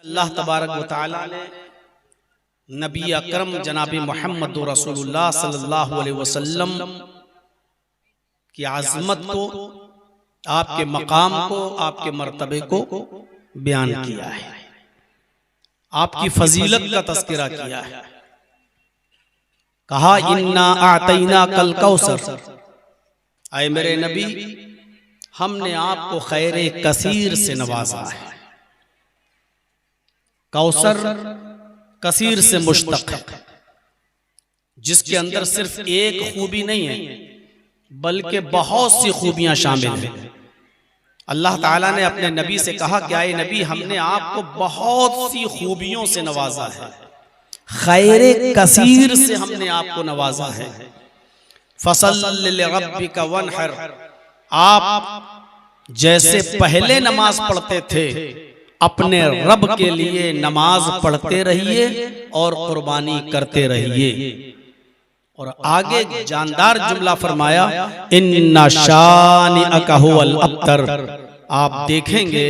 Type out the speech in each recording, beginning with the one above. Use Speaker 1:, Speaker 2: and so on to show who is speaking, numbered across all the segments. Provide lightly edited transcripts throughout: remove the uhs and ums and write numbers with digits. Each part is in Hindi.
Speaker 1: अल्लाह तबारक व तआला ने नबी अकरम जनाब मोहम्मद रसूलुल्लाह सल्लल्लाहु अलैहि वसल्लम की आज़मत को, आपके मकाम को, आपके मर्तबे को बयान किया है, आपकी फजीलत का तज़किरा किया है। कहा इन्ना आतैना कल कौसर, आए मेरे नबी हमने आपको खैर कसीर से नवाजा है। कौसर कसीर से मुश्तक है, जिसके अंदर सिर्फ एक खूबी नहीं है बल्कि बहुत सी खूबियां शामिल हैं। अल्लाह ताला ने अपने नबी से कहा कि आए नबी हमने आपको बहुत सी खूबियों से नवाजा है, खैर कसीर से हमने आपको नवाजा है। फसल्लि लिरब्बिका वन्हर, आप जैसे पहले नमाज पढ़ते थे अपने रब के लिए नमाज पढ़ते रहिए और कुर्बानी करते रहिए। और आगे जानदार जुमला फरमाया इन्ना शानिअका हुवल अब्तर, आप देखेंगे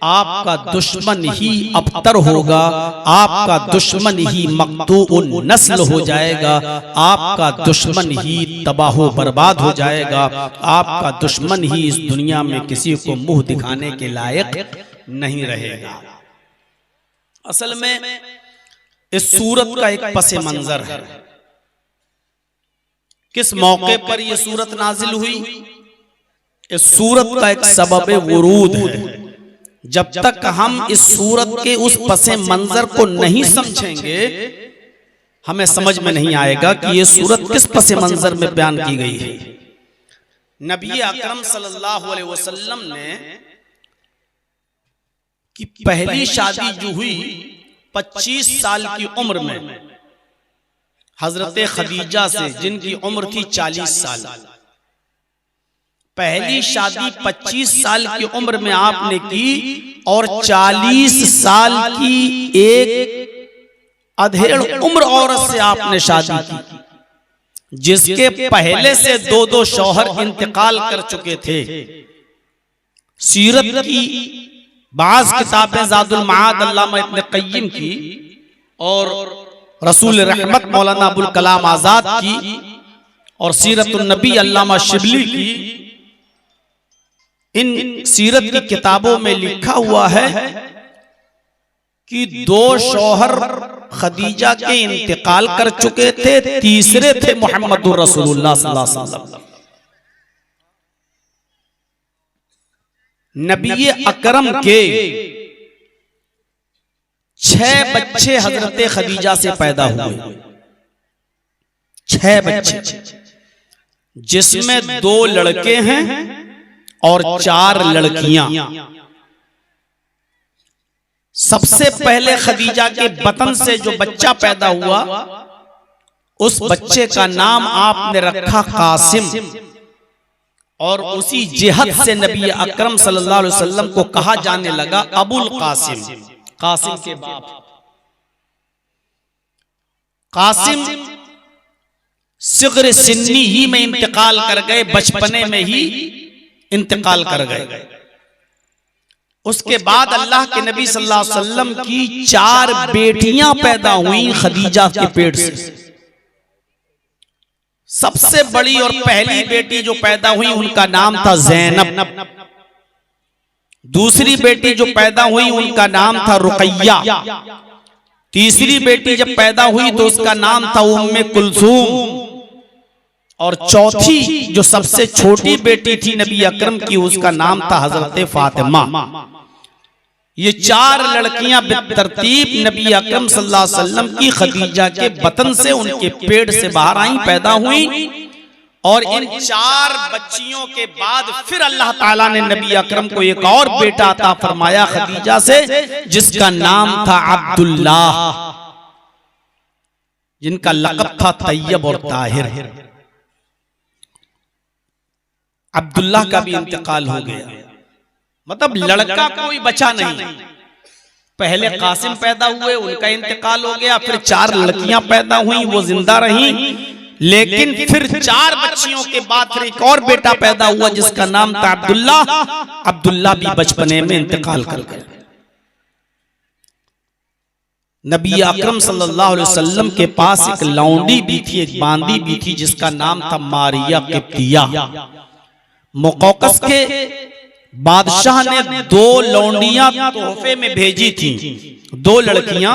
Speaker 1: आपका दुश्मन ही अबतर होगा, आपका दुश्मन ही मक़तूउन नस्ल हो जाएगा, आपका दुश्मन ही तबाह बर्बाद हो जाएगा, आपका दुश्मन ही इस दुनिया में किसी को मुंह दिखाने के लायक नहीं रहेगा। असल में इस सूरत का एक पसे मंजर है। किस मौके पर यह सूरत नाजिल हुई? इस सूरत का एक सबब वुरूद है। जब तक हम इस सूरत के उस पसे मंजर को नहीं समझेंगे हमें समझ में नहीं आएगा कि यह सूरत किस पसे मंजर में बयान की गई है। नबी अकरम सल्लल्लाहु अलैहि वसल्लम ने कि पहली शादी जो हुई 25 साल की उम्र में हजरत खदीजा से, जिनकी उम्र थी 40 साल। पहली शादी 25 साल की उम्र में आपने की और 40 साल की एक अधेड़ उम्र औरत से आपने शादी की, जिसके पहले से दो शौहर इंतकाल कर चुके थे। सीरत की बाज़ किताबें ज़ादुल मआद अल्लामा इब्न क़य्यिम की और रसूल रहमत मौलाना अबुल कलाम आज़ाद की और सीरतुन नबी अल्लामा शिबली की, इन सीरत की किताबों में लिखा हुआ है कि 2 शौहर खदीजा के इंतकाल कर चुके थे, तीसरे थे मुहम्मदुर रसूलुल्लाह सल्लल्लाहु अलैहि वसल्लम। नबी अकरम के 6 बच्चे हजरत खदीजा से पैदा हुए, 6 बच्चे, जिसमें 2 लड़के हैं और 4 लड़कियां। सबसे पहले खदीजा के बतन से जो बच्चा पैदा हुआ उस बच्चे का नाम आपने रखा कासिम, और उसी जिहद से नबी अकरम सल्लल्लाहु अलैहि वसल्लम को कहा जाने लगा अबुल कासिम, कासिम के बाप। कासिम सिग़्र सिन्नी ही में इंतकाल कर गए, बचपने में ही इंतकाल कर गए। उसके बाद अल्लाह के नबी सल्लल्लाहु अलैहि वसल्लम की 4 बेटियां पैदा हुई खदीजा के पेट से। सबसे बड़ी और पहली बेटी जो पैदा हुई उनका नाम था ज़ैनब। दूसरी बेटी जो पैदा हुई उनका नाम था रुक़ैया। तीसरी बेटी जब पैदा हुई तो उसका नाम था उम्मे कुलसूम। और चौथी जो सबसे छोटी बेटी थी नबी अकरम की, उसका नाम था हजरत फातिमा। ये 4 लड़कियां बेतरतीब नबी अकरम सल्लल्लाहु अलैहि वसल्लम की खदीजा के बतन से, उनके पेट से बाहर आई, पैदा हुई। और इन 4 बच्चियों के बाद फिर अल्लाह ताला ने नबी अकरम को एक और बेटा अता फरमाया खदीजा से, जिसका नाम था अब्दुल्लाह, जिनका लक़ब था तैयब और ताहिर। अब्दुल्लाह का भी इंतकाल हो गया, मतलब लड़का कोई बचा नहीं। पहले कासिम पैदा हुए, उनका इंतकाल हो गया, फिर 4 लड़कियां पैदा हुई, वो जिंदा रहीं, लेकिन फिर 4 बच्चियों के बाद फिर एक और बेटा पैदा हुआ जिसका नाम था अब्दुल्लाह। अब्दुल्लाह भी बचपने में इंतकाल कर गए। नबी अकरम सल्लल्लाहु अलैहि वसल्लम के पास एक लौंडी भी थी, एक बांदी भी थी, जिसका नाम था मारिया किप्तिया। मुकौकस के बादशाह ने 2 लौंडियां तोहफे में भेजी थी, 2 लड़कियां,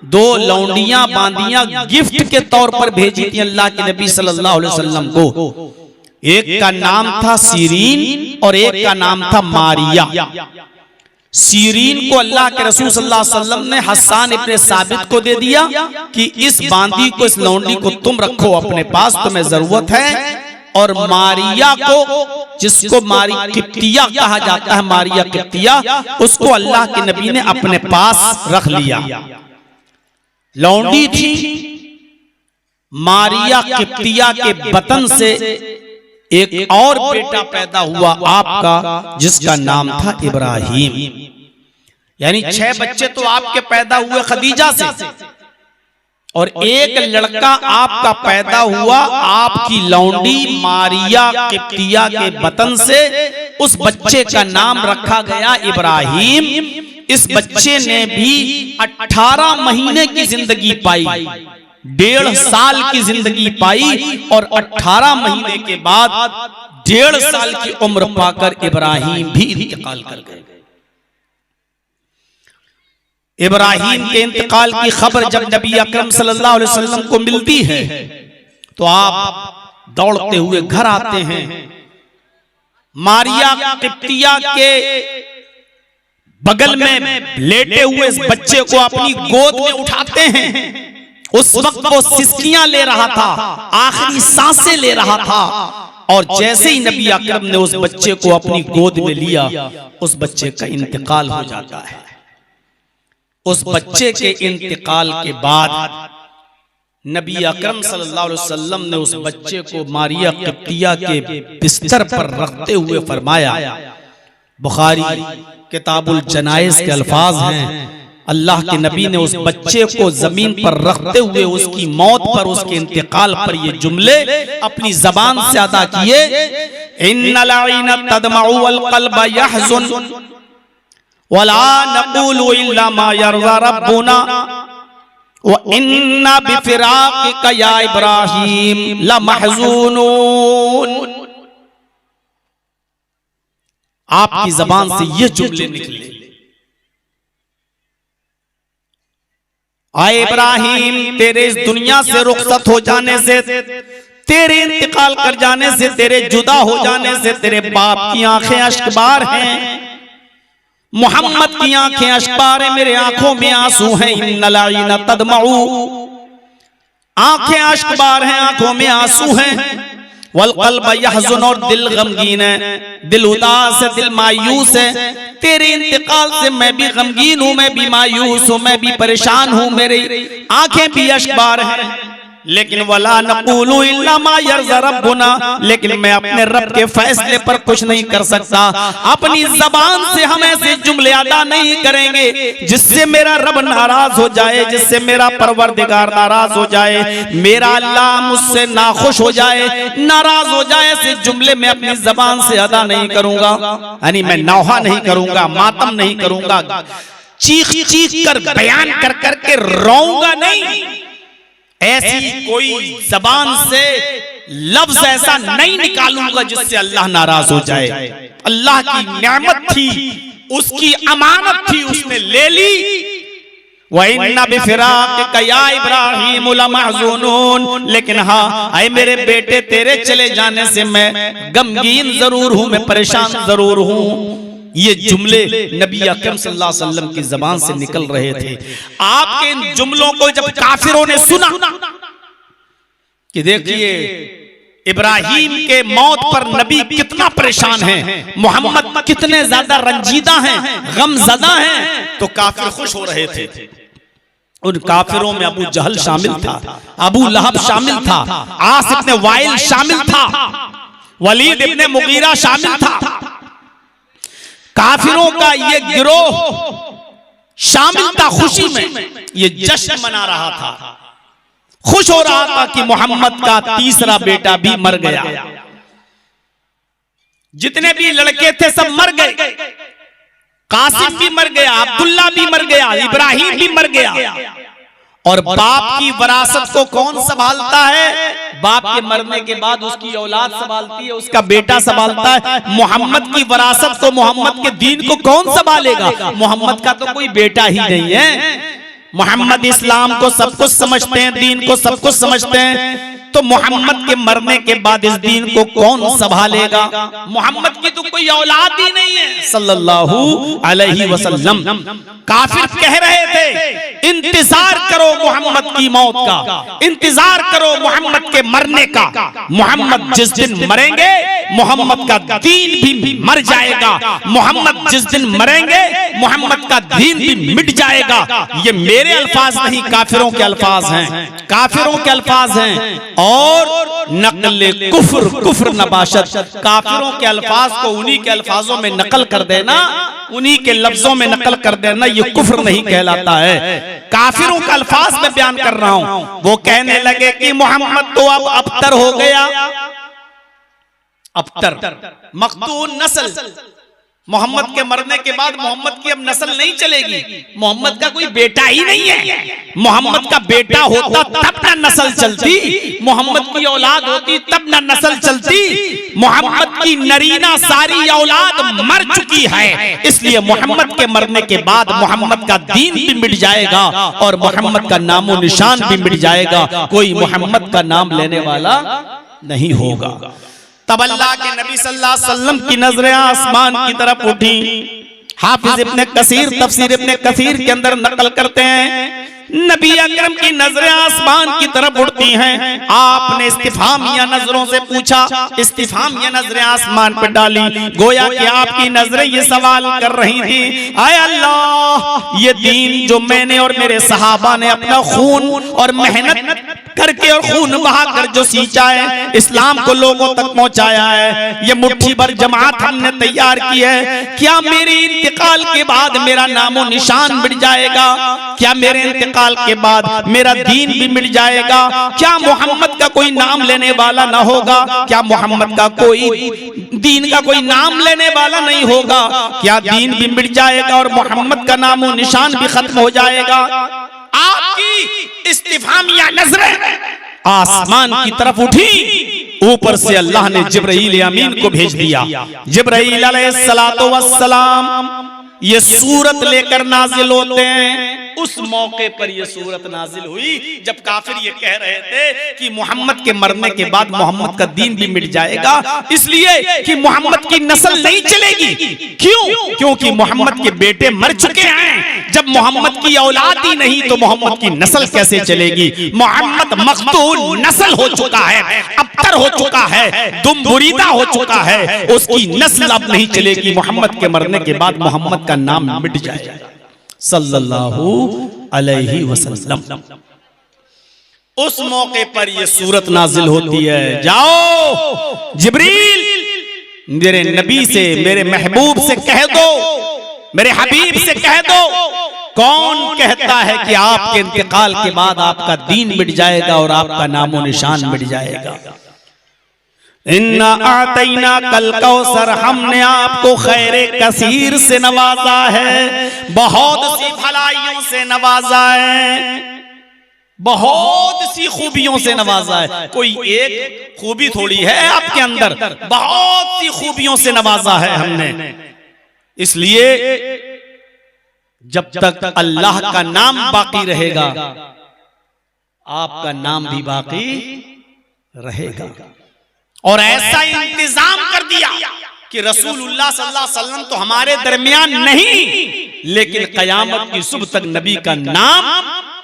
Speaker 1: 2 लौंडियां बांदियां गिफ्ट के तौर पर भेजी थी अल्लाह के नबी सल्लल्लाहु अलैहि वसल्लम को। एक का नाम था सीरीन और एक का नाम था मारिया। सीरीन को अल्लाह के रसूल सल्लल्लाहु अलैहि वसल्लम ने हस्सान इब्ने साबित को दे दिया कि इस बांदी को, इस लौंडी को तुम रखो अपने पास, तुम्हें जरूरत है। और मारिया को, जिसको मारी किप्तिया कहा जाता है, मारिया किप्तिया, उसको अल्लाह के नबी ने अपने पास रख लिया। लौंडी थी, मारिया किप्तिया के बतन से एक और बेटा पैदा हुआ आपका, जिसका नाम था इब्राहिम। यानी 6 बच्चे तो आपके पैदा हुए खदीजा से, और एक लड़का आपका पैदा हुआ आपकी लौंडी मारिया किप्तिया के बतन से। उस बच्चे का नाम रखा गया इब्राहिम। इस बच्चे ने भी 18 महीने की जिंदगी पाई, 1.5 साल की जिंदगी पाई, और 18 महीने के बाद 1.5 साल की उम्र पाकर इब्राहिम भी इंतकाल कर गए। इब्राहिम के इंतकाल की खबर जब नबी अकरम सल्लल्लाहु अलैहि वसल्लम को मिलती है तो आप दौड़ते हुए घर आते हैं। मारिया किप्तिया के बगल में लेटे हुए इस बच्चे को अपनी गोद में उठाते हैं। उस वक्त वो सिसकियां ले रहा था, आखिरी सांसें ले रहा था, और जैसे ही नबी अकरम ने उस बच्चे को अपनी गोद में लिया, उस बच्चे का इंतकाल हो जाता है। उस बच्चे के इंतकाल के बाद नबी अकरम सल्लल्लाहु अलैहि वसल्लम ने उस बच्चे को मारिया किप्तिया के बिस्तर पर रखते हुए फरमाया, बुखारी किताबुल जनाइज के अल्फाज हैं, अल्लाह के नबी ने उस बच्चे को जमीन पर रखते हुए उसकी मौत पर, उसके इंतकाल पर ये जुमले अपनी जबान से अदा किए, इन्नल आइना तदमउ वल क़ल्ब यहज़ुन वला नक़ूलु इल्ला मा यरज़ा रब्बुना व इन्ना बिफ़िराक़िका या इब्राहीम लमहज़ूनून। आपकी जबान से ये जुमले निकले, आए इब्राहिम, तेरे इस दुनिया से रुखसत हो जाने से, तेरे इंतकाल कर जाने से, तेरे जुदा हो जाने से तेरे बाप की आंखें अश्कबार हैं, मोहम्मद की आंखें अश्कबार हैं, मेरे आंखों में आंसू हैं। इन्नल आइना तदमउ, आंखें अश्कबार हैं, आंखों में आंसू हैं। वल क़ल्ब यहज़ुन, और दिल गमगीन है, दिल उदास है, दिल मायूस है। तेरे इंतकाल से मैं भी गमगीन हूं, मैं भी मायूस हूं, मैं भी परेशान हूं, मेरी आंखें भी अश्कबार हैं। लेकिन वला नक़ूलु इल्ला मा यरज़ा रब्बुना, लेकिन मैं अपने रब के फैसले पर कुछ नहीं कर सकता। अपनी जबान से हम ऐसे जुमले अदा नहीं करेंगे जिससे मेरा रब नाराज हो जाए, जिससे मेरा परवरदिगार नाराज हो जाए, मेरा अल्लाह मुझसे नाखुश हो जाए, नाराज हो जाए। ऐसे जुमले मैं अपनी जबान से अदा नहीं करूंगा, यानी मैं नौहा नहीं करूंगा, मातम नहीं करूंगा, चीख चीख कर बयान कर करके रोऊंगा नहीं। ऐसी कोई जबान से लफ्ज ऐसा नहीं निकालूंगा जिससे अल्लाह नाराज हो जाए। अल्लाह की नेमत थी, उसकी अमानत थी, उसने ले ली। व इन्ना बिफ़िराक़िका या इब्राहीम लमहज़ूनून, लेकिन हाँ ऐ मेरे बेटे, तेरे चले जाने से मैं गमगीन जरूर हूं, मैं परेशान जरूर हूं। ये जुमले नबी अकरम सल्लल्लाहु अलैहि वसल्लम की जबान से निकल रहे थे। आपके इन जुमलों को जब काफिरों ने सुना कि देखिए इब्राहिम के मौत पर नबी कितना परेशान हैं, मोहम्मद कितने ज्यादा रंजीदा हैं, गमज़दा हैं, तो काफिर खुश हो रहे थे। उन काफिरों में अबू जहल शामिल था, अबू लहब शामिल था, आस इब्ने वाइल शामिल था, वलीद इब्ने मुगीरा शामिल था। काफिरों का ये गिरोह शामिल था, खुशी में ये जश्न मना रहा था, खुश हो रहा था कि मोहम्मद का तीसरा बेटा भी मर गया। जितने भी लड़के थे सब मर गए, कासिम भी मर गया, अब्दुल्ला भी मर गया, इब्राहिम भी मर गया। और बाप की विरासत को कौन संभालता है? बाप के मरने के बाद उसकी औलाद संभालती है, उसका बेटा संभालता है। मोहम्मद की विरासत को, मोहम्मद के दीन को कौन संभालेगा? मोहम्मद का तो कोई बेटा ही नहीं है। मोहम्मद इस्लाम को सब कुछ समझते हैं, दीन को सब कुछ समझते हैं, तो मोहम्मद के मरने के बाद इस दीन को कौन संभालेगा? मोहम्मद की तो कोई औलाद ही नहीं है सल्लल्लाहु अलैहि वसल्लम। काफिर कह रहे थे इंतजार करो मोहम्मद की मौत का, इंतजार करो मोहम्मद के मरने का। मोहम्मद जिस दिन मरेंगे मोहम्मद का दीन भी मर जाएगा। मोहम्मद जिस दिन मरेंगे मोहम्मद का दीन भी मिट जाएगा। ये मेरे अल्फाज नहीं, काफिरों के अल्फाज हैं, काफिरों के अल्फाज हैं। और नकल कुफ्र, कुफ्र नबाशत, काफिरों के अल्फाज को उन्हीं के अल्फाजों में नकल कर देना, उन्हीं के लफ्जों में नकल कर देना, ये कुफ्र नहीं कहलाता है। काफिरों का अल्फाज में बयान कर रहा हूं। वो कहने लगे कि मोहम्मद तो अब अबतर हो गया। अबतर मखतून नस्ल, मोहम्मद के मरने के बाद मोहम्मद की अब नस्ल नहीं चलेगी। मोहम्मद का कोई बेटा ही नहीं है। मोहम्मद का बेटा होता तब ना नस्ल चलती, मोहम्मद की औलाद होती तब ना नस्ल चलती। मोहम्मद की नरीना सारी औलाद मर चुकी है, इसलिए मोहम्मद के मरने के बाद मोहम्मद का दीन भी मिट जाएगा और मोहम्मद का नामो निशान भी मिट जाएगा। कोई मोहम्मद का नाम लेने वाला नहीं होगा। तब अल्लाह के नबी सल्लल्लाहु अलैहि वसल्लम की नजरें आसमान की तरफ उठी। हाफिज इब्ने कसीर तफसीर इब्ने कसीर के अंदर नकल करते हैं, नबी अकरम की नजरें आसमान की तरफ उड़ती हैं। आपने इस्तिफामिया नजरों से पूछा, इस्तिफामिया नजरें आसमान पर डाली, गोया कि आपकी नजरें ये सवाल कर रही थी, आय अल्लाह, ये दीन जो मैंने और मेरे सहाबा ने अपना खून और मेहनत करके और खून बहाकर जो सींचा है, इस्लाम को लोगों तक पहुंचाया है, ये मुट्ठी भर जमात हमने तैयार की है, क्या मेरे इंतकाल के बाद मेरा नामो निशान मिट जाएगा? क्या मेरे इंतकाल के बाद मेरा दीन भी मिट जाएगा? क्या मोहम्मद का कोई नाम लेने वाला ना होगा? क्या मोहम्मद का कोई दीन का कोई नाम लेने वाला नहीं होगा? क्या दीन भी मिट जाएगा और मोहम्मद का नामो निशान भी खत्म हो जाएगा? आपकी इस्तिफामिया नजरें आसमान की तरफ उठी। ऊपर से अल्लाह ने जिब्राईल अमीन को भेज दिया। जिब्राईल अलैहिस्सलातु वस्सलाम ये सूरत लेकर नाजिल होते हैं। उस मौके पर यह सूरत नाजिल हुई जब काफिर ये कह रहे थे कि मोहम्मद के मरने के बाद मोहम्मद का दीन भी मिट जाएगा, इसलिए कि मोहम्मद की नस्ल नहीं चलेगी। क्यों? क्योंकि मोहम्मद के बेटे मर चुके हैं। जब मोहम्मद की औलाद ही नहीं तो मोहम्मद की नस्ल कैसे चलेगी? मोहम्मद मखतून नस्ल हो चुका है, अबतर हो चुका है, दुम बुरीदा हो चुका है, उसकी नस्ल अब नहीं चलेगी। मोहम्मद के मरने के बाद मोहम्मद का नाम मिट जाएगा सल्लल्लाहु अलैहि वसल्लम। उस मौके पर यह सूरत नाजिल होती है। जाओ जिब्रील मेरे नबी से, मेरे महबूब से कह दो, मेरे हबीब से कह दो, कौन कहता है कि आपके इंतकाल के बाद आपका दीन मिट जाएगा और आपका नामो निशान मिट जाएगा? इन्ना आतैना कल कौसर, हमने आपको खैरे कसीर से नवाजा है, बहुत सी भलाइयों से नवाजा है, बहुत सी खूबियों से नवाजा है। कोई एक खूबी थोड़ी है आपके अंदर, बहुत सी खूबियों से नवाजा है हमने। इसलिए जब तक अल्लाह का नाम बाकी रहेगा आपका नाम भी बाकी रहेगा। और ऐसा इंतजाम कर दिया कि रसूलुल्लाह सल्लल्लाहु अलैहि वसल्लम तो हमारे दरमियान नहीं, लेकिन कयामत की सुबह तक नबी का नाम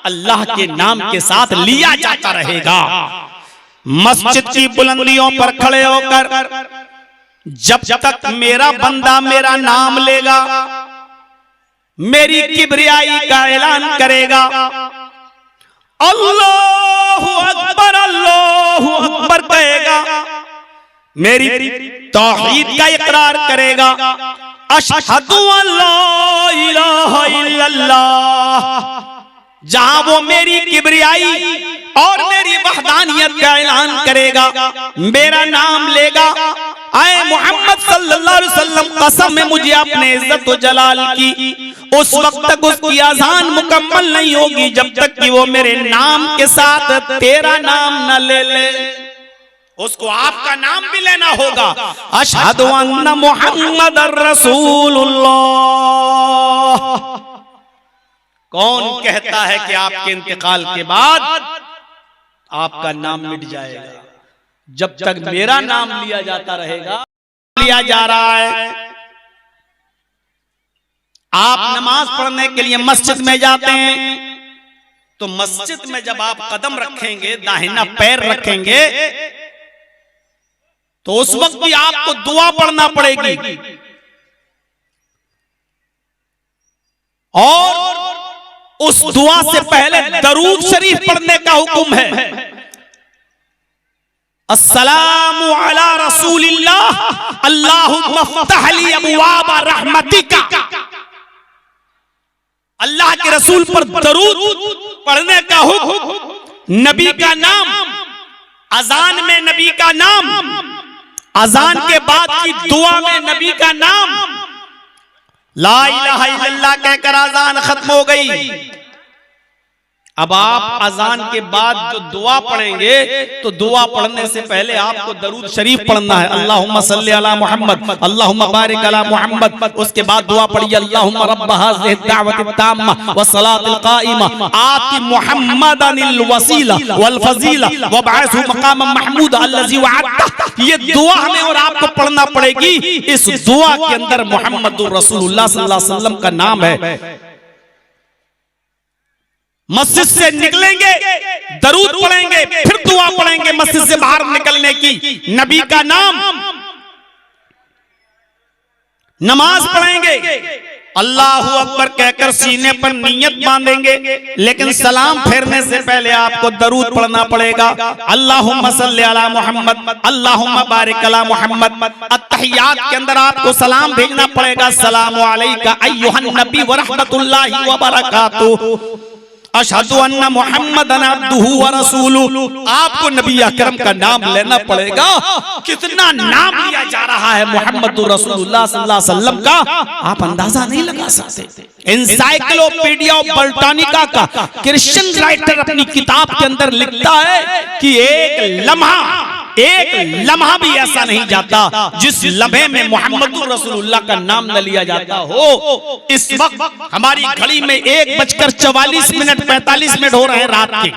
Speaker 1: अल्लाह के नाम के साथ लिया जाता रहेगा। मस्जिद की बुलंदियों पर खड़े होकर जब तक मेरा बंदा मेरा नाम लेगा, मेरी किबरियाई का ऐलान करेगा, अल्लाहु अकबर कहेगा, मेरी तौहीद का इकरार करेगा, अशहदु अल्ला इलाहा इल्लल्लाह, जहां वो मेरी किबरियाई और मेरी वहदानियत का ऐलान करेगा, मेरा नाम लेगा, आए मोहम्मद सल्लल्लाहु अलैहि वसल्लम कसम है मुझे अपने इज्जत व जलाल की, उस वक्त तक उसकी अजान मुकम्मल नहीं होगी जब तक कि वो मेरे नाम के साथ तेरा नाम न ले ले। उसको आपका नाम भी लेना होगा। अशहदु अन्ना मुहम्मदर रसूलुल्लाह। कौन कहता है कि आपके इंतकाल के बाद आपका नाम मिट जाएगा? जब तक मेरा नाम लिया जाता रहेगा, लिया जा रहा है। आप नमाज पढ़ने के लिए मस्जिद में जाते हैं, तो मस्जिद में जब आप कदम रखेंगे, दाहिना पैर रखेंगे, तो उस वक्त भी आपको दुआ पढ़ना पड़ेगी और उस दुआ से पहले दरूद शरीफ पढ़ने का हुक्म है। अस्सलामु अला रसूलिल्लाह अल्लाहुम्मा फ़्तह ली अबवाब रहमतिका। अल्लाह के रसूल पर दरूद पढ़ने का हुक्म, नबी का नाम, अजान में नबी का नाम, अजान के बाद की दुआ में नबी का नाम, ला इलाहा इल्लल्लाह कहकर अजान खत्म हो गई। अब आप अजान के बाद जो दुआ पढ़ेंगे, तो दुआ पढ़ने से पहले आपको दरूद शरीफ पढ़ना है। अल्लाहुम्मा सल्ली अला मुहम्मद अल्लाहुम्मा बारिक अला मुहम्मद। उसके बाद दुआ पढ़िए, अल्लाहुम्मा रब्ब हाज़िहि दावति ताम्मा व सलातिल काइमा आति मुहम्मदनिल वसीला वल फजीला व बअसहु मकामम महमूद अल्लज़ी वअदता। ये दुआ हमें और आपको पढ़ना पड़ेगी। इस दुआ के अंदर मुहम्मदुर रसूलुल्लाह सल्लल्लाहु अलैहि वसल्लम का नाम है। मस्जिद से निकलेंगे, दरूद पढ़ेंगे, फिर दुआ पढ़ेंगे मस्जिद से बाहर निकलने की, नबी का नाम, नमाज पढ़ेंगे, अल्लाहु अकबर कहकर सीने पर नियत बांधेंगे, लेकिन सलाम फेरने से पहले आपको दरूद पढ़ना पड़ेगा। अल्लाहुम्मा सल्ली अला मुहम्मद अल्लाहुम्मा बारिक अला मुहम्मद। अत्तहियात के अंदर आपको सलाम भेजना पड़ेगा, अस्सलामु अलैका अय्युहन नबी व रहमतुल्लाहि व बरकातुहू अशहदु अन्ना मुहम्मदन अब्दुहु व रसूलुहु। आपको नबी अकरम का नाम लेना पड़ेगा। कितना नाम लिया जा रहा है मुहम्मदुर रसूलुल्लाह सल्लल्लाहु अलैहि वसल्लम का, आप अंदाजा नहीं लगा सकते। एनसाइक्लोपीडिया ऑफ ब्रिटानिका का क्रिश्चियन राइटर अपनी किताब के अंदर लिखता है कि एक लम्हा भी ऐसा नहीं जाता जिस लम्हे में मुहम्मदुर रसूलुल्लाह का नाम न लिया जाता हो। इस वक्त हमारी घड़ी में 1:44 हो रहे हैं रात के,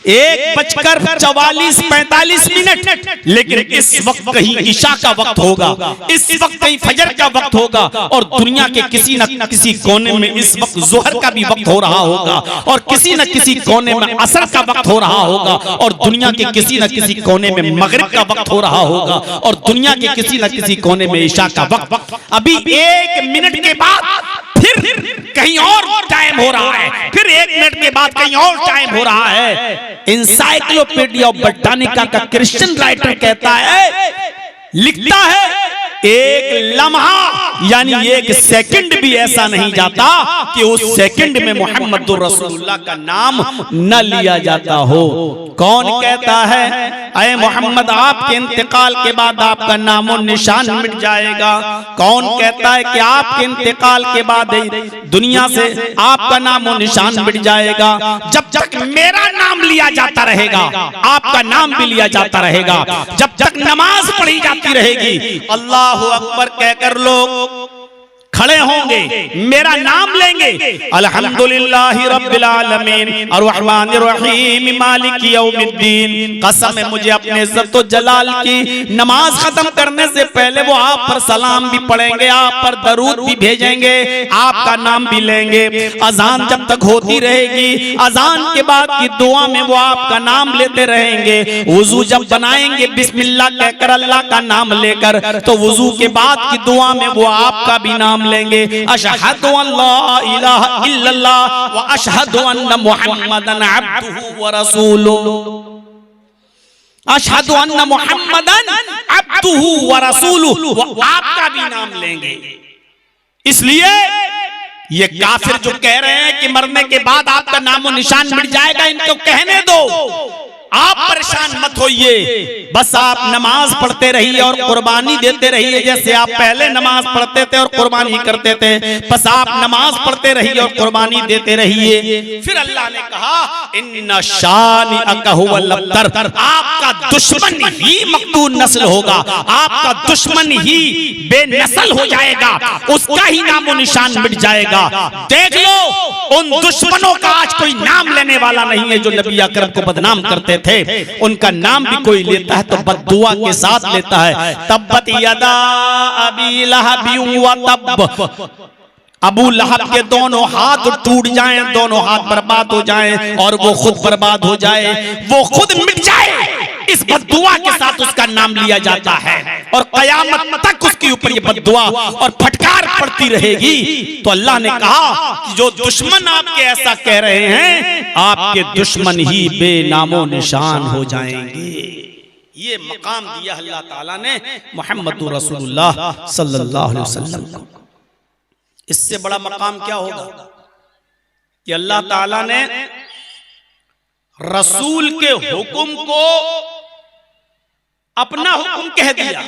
Speaker 1: 1:44 लेकिन इस वक्त कहीं ईशा का वक्त होगा, इस वक्त कहीं फजर का वक्त होगा, और दुनिया के किसी न किसी कोने में इस वक्त जोहर का भी वक्त हो रहा होगा, और किसी न किसी कोने में असर का वक्त हो रहा होगा, और दुनिया के किसी न किसी कोने में मगरिब का वक्त हो रहा होगा, और दुनिया के किसी न किसी कोने में ईशा का वक्त। अभी 1 मिनट के बाद फिर कहीं और टाइम हो रहा है, फिर 1 मिनट के बाद कहीं और टाइम हो रहा है। एनसाइक्लोपीडिया ऑफ ब्रिटानिका का क्रिश्चियन राइटर कहता है, लिखता है, एक लम्हा यानी 1 सेकंड भी ऐसा नहीं जाता कि उस सेकंड में मुहम्मदुर रसूलुल्लाह का नाम न लिया जाता हो। कौन कहता है अय मोहम्मद आपके इंतकाल के बाद आपका नामो निशान मिट जाएगा? कौन कहता है कि आपके इंतकाल के बाद दुनिया से आपका नामो निशान मिट जाएगा? जब तक मेरा नाम लिया जाता रहेगा, आपका नाम भी लिया जाता रहेगा। जब तक नमाज पढ़ी जाती रहेगी, अल्लाहु अकबर कहकर लोग खड़े होंगे, मेरा नाम लेंगे, अल्हम्दुलिल्लाहि रब्बिल आलमीन अर्रहमानिर रहीम मालिकी यौमिद्दीन। कसम है मुझे अपने इज्जत व जलाल की, नमाज खत्म करने से पहले वो आप पर सलाम भी पढ़ेंगे, आप पर दरूद भी भेजेंगे, आपका नाम भी लेंगे। अजान जब तक होती रहेगी, अजान के बाद की दुआ में वो आपका नाम लेते रहेंगे। वुजू जब बनाएंगे बिस्मिल्लाह कहकर अल्लाह का नाम लेकर, तो वुजू के बाद की दुआ में वो आपका भी नाम लेंगे। अशहदु अल्ला इलाहा इल्लल्लाह व अशहदु अन्ना मुहम्मदन अब्दुहु व रसूलुहु। अशहदु अन्ना मुहम्मदन अब्दुहु व रसूलुहु, वो आपका भी नाम लेंगे। इसलिए ये काफिर जो कह रहे हैं कि मरने के बाद आपका नामो निशान मिट जाएगा, इनको कहने दो, आप परेशान मत होइए, बस आप नमाज पढ़ते रहिए और कुर्बानी देते रहिए, जैसे आप पहले नमाज पढ़ते थे और कुर्बानी करते थे, बस आप नमाज पढ़ते रहिए और कुर्बानी देते रहिए। फिर अल्लाह ने कहा इन्ना शानिअका हुवल अब्तर, आपका दुश्मन ही मक्तूल नस्ल होगा, आपका दुश्मन ही बेनस्ल हो जाएगा, उसका ही नामो निशान मिट जाएगा। देख लो उन दुश्मनों का आज कोई नाम लेने वाला नहीं है जो नबी अकरम को बदनाम करते थे। उनका नाम भी कोई लेता है तो बद्दुआ के साथ लेता है। तब्बत यदा अबी लहब व तब, अबू लहब के दोनों हाथ टूट जाएं, दोनों हाथ बर्बाद हो जाएं और वो खुद बर्बाद हो जाए, वो खुद मिट जाए, इस बद्दुआ के साथ उसका नाम लिया जाता है और कयामत तक उसके ऊपर ये बद्दुआ और फटकार पड़ती रहेगी। तो अल्लाह ने कहा कि जो दुश्मन आपके ऐसा कह रहे हैं, आपके दुश्मन ही बेनामो निशान हो जाएंगे। ये मकाम दिया अल्लाह ताला ने मुहम्मदुर रसूलुल्लाह सल्लल्लाहु अलैहि वसल्लम को। इससे बड़ा मकाम क्या होगा कि अल्लाह ताला ने रसूल के हुक्म को अपना हुक्म कह दिया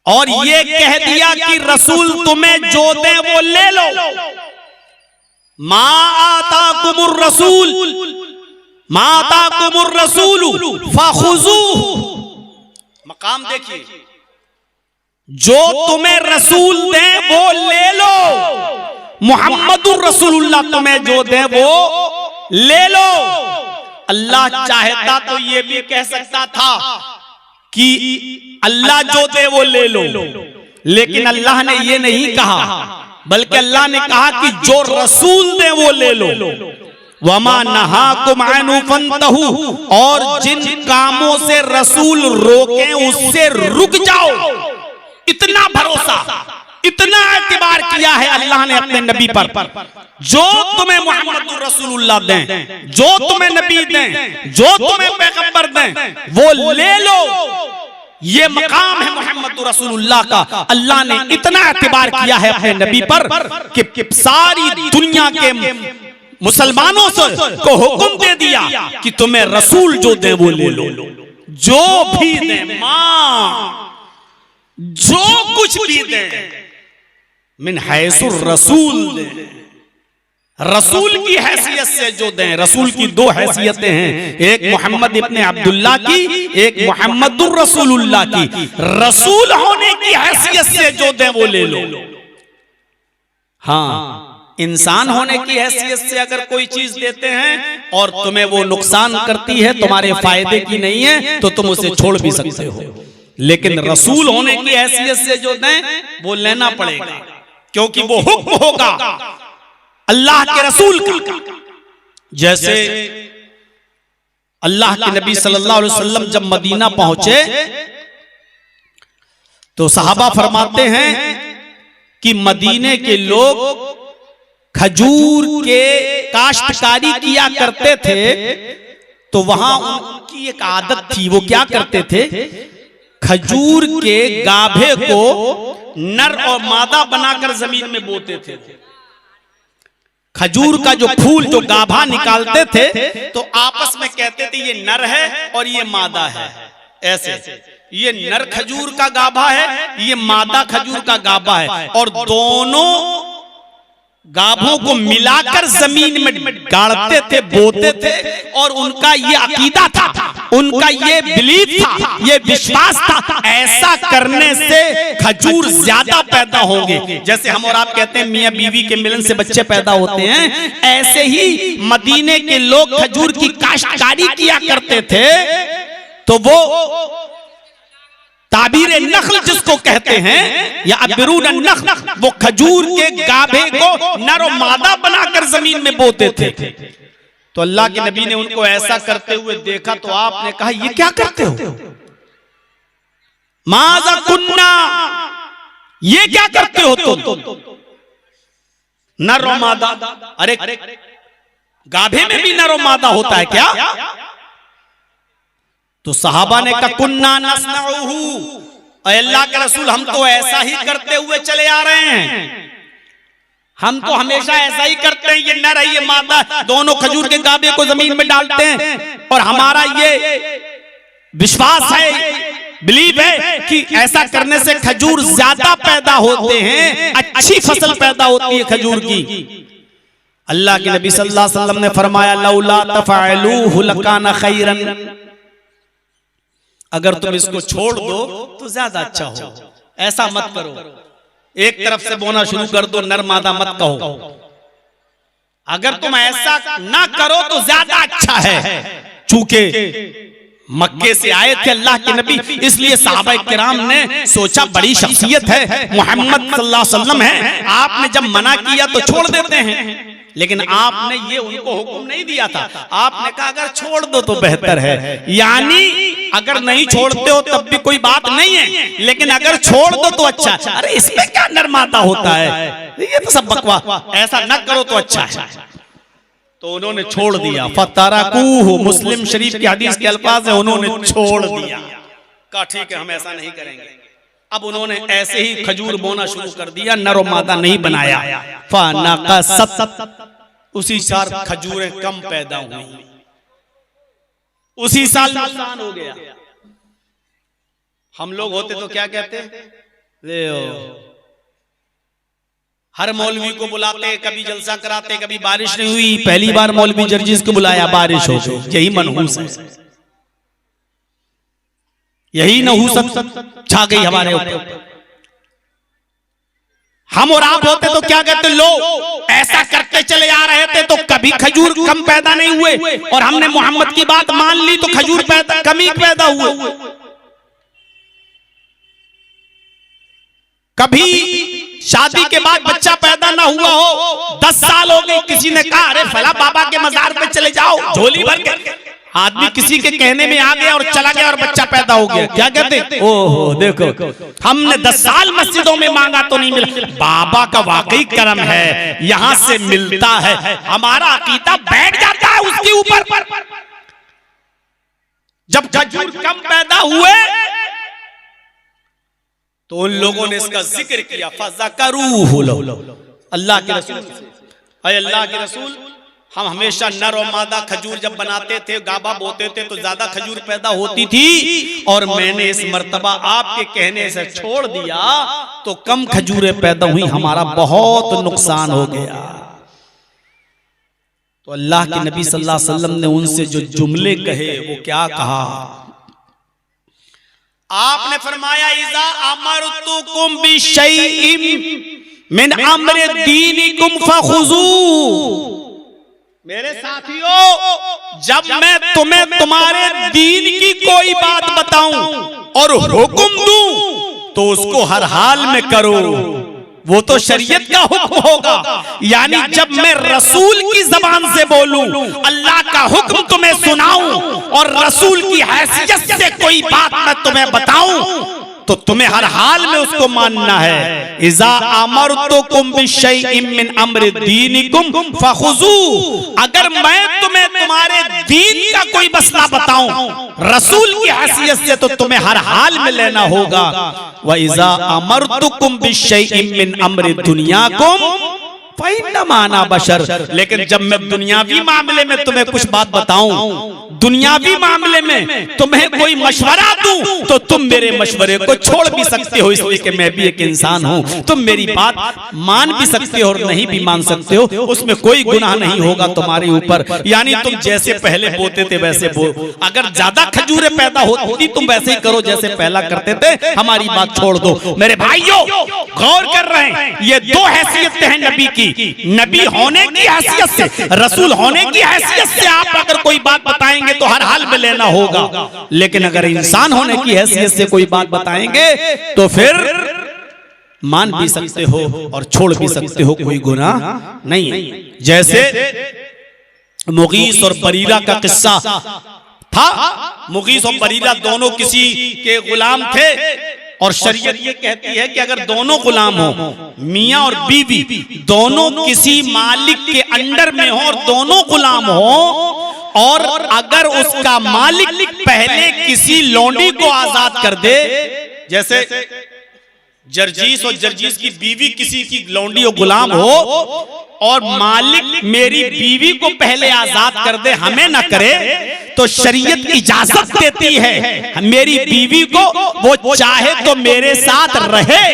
Speaker 1: और ये कह दिया कि रसूल तुम्हें जो दे वो ले लो। मा आताकुमुर रसूल मा आताकुमुर रसूल फखुजूहु। मकाम देखिए, जो तुम्हें रसूल दे वो ले लो, मुहम्मदुर रसूलुल्लाह तुम्हें जो दे वो ले लो। अल्लाह चाहता तो ये भी कह सकता था कि अल्लाह जो दे वो ले लो, लेकिन अल्लाह ने ये नहीं कहा, बल्कि अल्लाह ने कहा कि जो रसूल दे वो ले लो। वमा नहाकुम अन्हु फंतहु, और जिन कामों से रसूल रोके उससे रुक जाओ। इतना भरोसा, इतना एतबार किया है अल्लाह ने अपने नबी पर, जो तुम्हें मुहम्मदुर रसूलुल्लाह दें, जो तुम्हें नबी दें, जो तुम्हें पैगंबर दें, वो ले लो। ये मकाम है मुहम्मदुर रसूलुल्लाह का। अल्लाह ने इतना एतबार किया है अपने नबी पर कि सारी दुनिया के मुसलमानों को हुक्म दे दिया कि तुम्हें रसूल जो दे वो ले लो, जो भी दे, मां जो कुछ भी दे, मिन हैसुर रसूल दे, रसूल की हैसियत से जो दें। रसूल की दो हैसियतें हैं, एक मोहम्मद इब्ने अब्दुल्लाह की, एक मुहम्मदुर रसूलुल्लाह की। रसूल होने की हैसियत से जो दें वो ले लो। हाँ, इंसान होने की हैसियत से अगर कोई चीज देते हैं और तुम्हें वो नुकसान करती है, तुम्हारे फायदे की नहीं है, तो तुम उसे छोड़ भी सकते हो। लेकिन रसूल होने की हैसियत से जो दें वो लेना पड़ेगा, क्योंकि वो हुक्म होगा अल्लाह के रसूल का। जैसे अल्लाह के नबी सल्लल्लाहु अलैहि वसल्लम जब मदीना पहुंचे तो सहाबा फरमाते हैं कि मदीने के लोग खजूर के काश्तकारी किया करते थे, तो वहां उनकी एक आदत थी, वो क्या करते थे, खजूर के गाभे को नर और मादा बनाकर जमीन में बोते थे। खजूर का जो फूल, जो गाभा निकालते थे, तो आपस में कहते थे ये नर है और ये मादा है। ऐसे ये नर खजूर का गाभा है, ये मादा खजूर का गाभा है, और दोनों गाभों को मिलाकर जमीन में गाड़ते थे, बोते थे। और उनका ये अकीदा था, उनका ये बिलीफ था, ये विश्वास था, ऐसा करने से खजूर ज्यादा पैदा होंगे। जैसे हम और आप कहते हैं मियां बीवी के मिलन से बच्चे पैदा होते हैं, ऐसे ही मदीने के लोग खजूर की काश्तकारी किया करते थे। तो वो ताबीर नख्ल जिसको कहते हैं, या अबरून नख्ल, वो खजूर के गाभे को नर और मादा बनाकर जमीन में बोते थे। तो अल्लाह के नबी ने उनको ऐसा करते हुए देखा, तो आपने कहा ये क्या करते हो, माज़ा कुन्ना, ये क्या करते हो तुम, नर और मादा। अरे गाभे में भी नर और मादा होता है क्या? तो सहाबा ने कहा कुन्ना नस्नउहु, अल्लाह के रसूल हम तो ऐसा ही करते हुए चले आ रहे हैं, हम तो हमेशा ऐसा ही करते हैं, ये नर है ये मादा, दोनों खजूर के गाबे को जमीन में डालते हैं और हमारा ये विश्वास है, बिलीव है कि ऐसा करने से खजूर ज्यादा पैदा होते हैं, अच्छी फसल पैदा होती है खजूर की। अल्लाह के नबी सल्लल्लाहु अलैहि वसल्लम ने फरमाया लौला तफअलूहु लकाना खैरन, अगर तुम इसको छोड़ दो तो ज्यादा अच्छा हो। ऐसा मत करो, एक तरफ से बोना शुरू कर दो, नर मादा मत कहो। अगर तुम ऐसा ना करो तो ज्यादा अच्छा है। चूंकि मक्के से आए थे अल्लाह के नबी, इसलिए सहाबा किराम ने सोचा बड़ी शख्सियत है, मोहम्मद सल्लल्लाहु अलैहि वसल्लम है, आपने जब मना किया तो छोड़ देते हैं। लेकिन आपने ये उनको हुक्म नहीं दिया था, आपने कहा अगर छोड़ दो तो बेहतर है। यानी अगर नहीं छोड़ते हो तब भी कोई बात नहीं है, लेकिन अगर छोड़ दो तो अच्छा। अरे इसमें क्या नरमाता होता है, ये तो सब बकवास, ऐसा न करो तो अच्छा है। तो उन्होंने छोड़ दिया, फतरकूहु, मुस्लिम शरीफ की हदीस के अल्फाज है, उन्होंने छोड़ दिया, कहा ठीक है हम ऐसा नहीं करेंगे। अब उन्होंने ऐसे ही खजूर बोना शुरू कर दिया, नर और मादा नहीं बनाया। फनक़सत, उसी साल खजूरें कम पैदा हुई, उसी साल नुकसान हो गया। हम लोग होते तो क्या कहते, हर मौलवी को बुलाते, कभी जलसा कराते, कभी बारिश नहीं हुई, पहली बार मौलवी जर्जिस को बुलाया बारिश हो गई। यही मनहूस है, यही नहूसत छा गई हमारे ऊपर। हम और आप होते तो क्या कहते, लो ऐसा करते चले आ रहे थे तो कभी खजूर कम पैदा नहीं हुए, और हमने मोहम्मद की बात मान ली तो खजूर पैदा कमी पैदा हुए। कभी शादी के बाद बच्चा पैदा ना हुआ हो, 10 साल हो गए, किसी ने कहा अरे फला बाबा के मजार पे चले जाओ, झोली भर के, आदमी किसी के कहने में आ गया और चला गया और बच्चा पैदा हो गया, क्या कहते, ओहो देखो हमने 10 साल मस्जिदों में मांगा तो नहीं मिला। बाबा का वाकई करम है, यहां से मिलता है, हमारा अकीदा बैठ जाता है उसके ऊपर। जब खजूर कम पैदा हुए तो उन लोगों ने इसका जिक्र किया, फज़करूहु, अल्लाह के रसूल, अरे अल्लाह के रसूल, हम हमेशा नर और मादा खजूर जब बनाते थे, गाबा बोते थे तो ज्यादा खजूर पैदा होती थी, और मैंने इस मर्तबा आपके कहने से छोड़ दिया तो कम खजूरें पैदा हुई, हमारा बहुत नुकसान हो गया। तो अल्लाह के नबी सल्लल्लाहु अलैहि वसल्लम ने उनसे जो जुमले कहे वो क्या कहा, आपने फरमाया इज़ा अमरतुकुम बिशैइन मिन अम्रि दीनिकुम फखुज़ू, मेरे साथियों जब मैं तुम्हें तुम्हारे दीन की कोई बात बताऊं और हुक्म दूं तो उसको हर हाल में करो, वो तो शरीयत का हुक्म होगा। यानी जब मैं रसूल की जबान से बोलूं, अल्लाह का हुक्म तुम्हें सुनाऊं और रसूल की हैसियत से कोई बात मैं तुम्हें बताऊं तो तुम्हें हर हाल में उसको मानना है। इज़ा अमरतुकुम बिशैइन मिन अम्रि दीनिकुम फखुज़ू, अगर मैं तुम्हें तुम्हारे दीन का कोई मसला बताऊं रसूल की हैसियत से तो तुम्हें हर हाल में लेना होगा। व इज़ा अमरतुकुम बिशैइन मिन अम्रि दुनियाकुम फइन्नमा अना बशर, लेकिन जब मैं दुनियावी मामले में तुम्हें कुछ बात बताऊं, दुनियावी मामले में तुम्हें कोई मशवरा दूं तो तुम मेरे मशवरे को छोड़ भी सकते हो, इसलिए कि मैं भी एक इंसान हूं। तुम मेरी बात मान भी सकते हो और नहीं भी मान सकते हो, उसमें कोई गुनाह नहीं होगा तुम्हारे ऊपर। यानी तुम जैसे पहले बोते थे वैसे बो, अगर ज्यादा खजूरें पैदा होती तुम वैसे ही करो जैसे पहला करते थे, हमारी बात छोड़ दो। मेरे भाइयों गौर कर रहे हैं, ये दो हैसियतें हैं नबी की, नबी होने की हैसियत से, रसूल होने की हैसियत से आप अगर कोई बात बताएंगे तो हर हाल में लेना होगा, लेकिन अगर इंसान होने की हैसियत से कोई बात बताएंगे तो फिर मान भी सकते हो और छोड़ भी सकते हो, कोई गुनाह नहीं है। जैसे मुगीस और बरीरा का किस्सा था, मुगीस और बरीरा दोनों किसी के गुलाम थे और शरीयत ये कहती है कि अगर दोनों गुलाम हो, मियाँ और बीवी दोनों किसी मालिक के अंडर में हो और दोनों गुलाम हो, और अगर उसका मालिक पहले किसी लौंडी को आजाद कर दे, जैसे जर्जीस और जर्जीस की बीवी किसी की लौंडी और गुलाम हो और मालिक मेरी बीवी को पहले आजाद कर दे, हमें ना करे, तो शरीयत इजाजत देती है मेरी बीवी को वो चाहे तो मेरे साथ रहे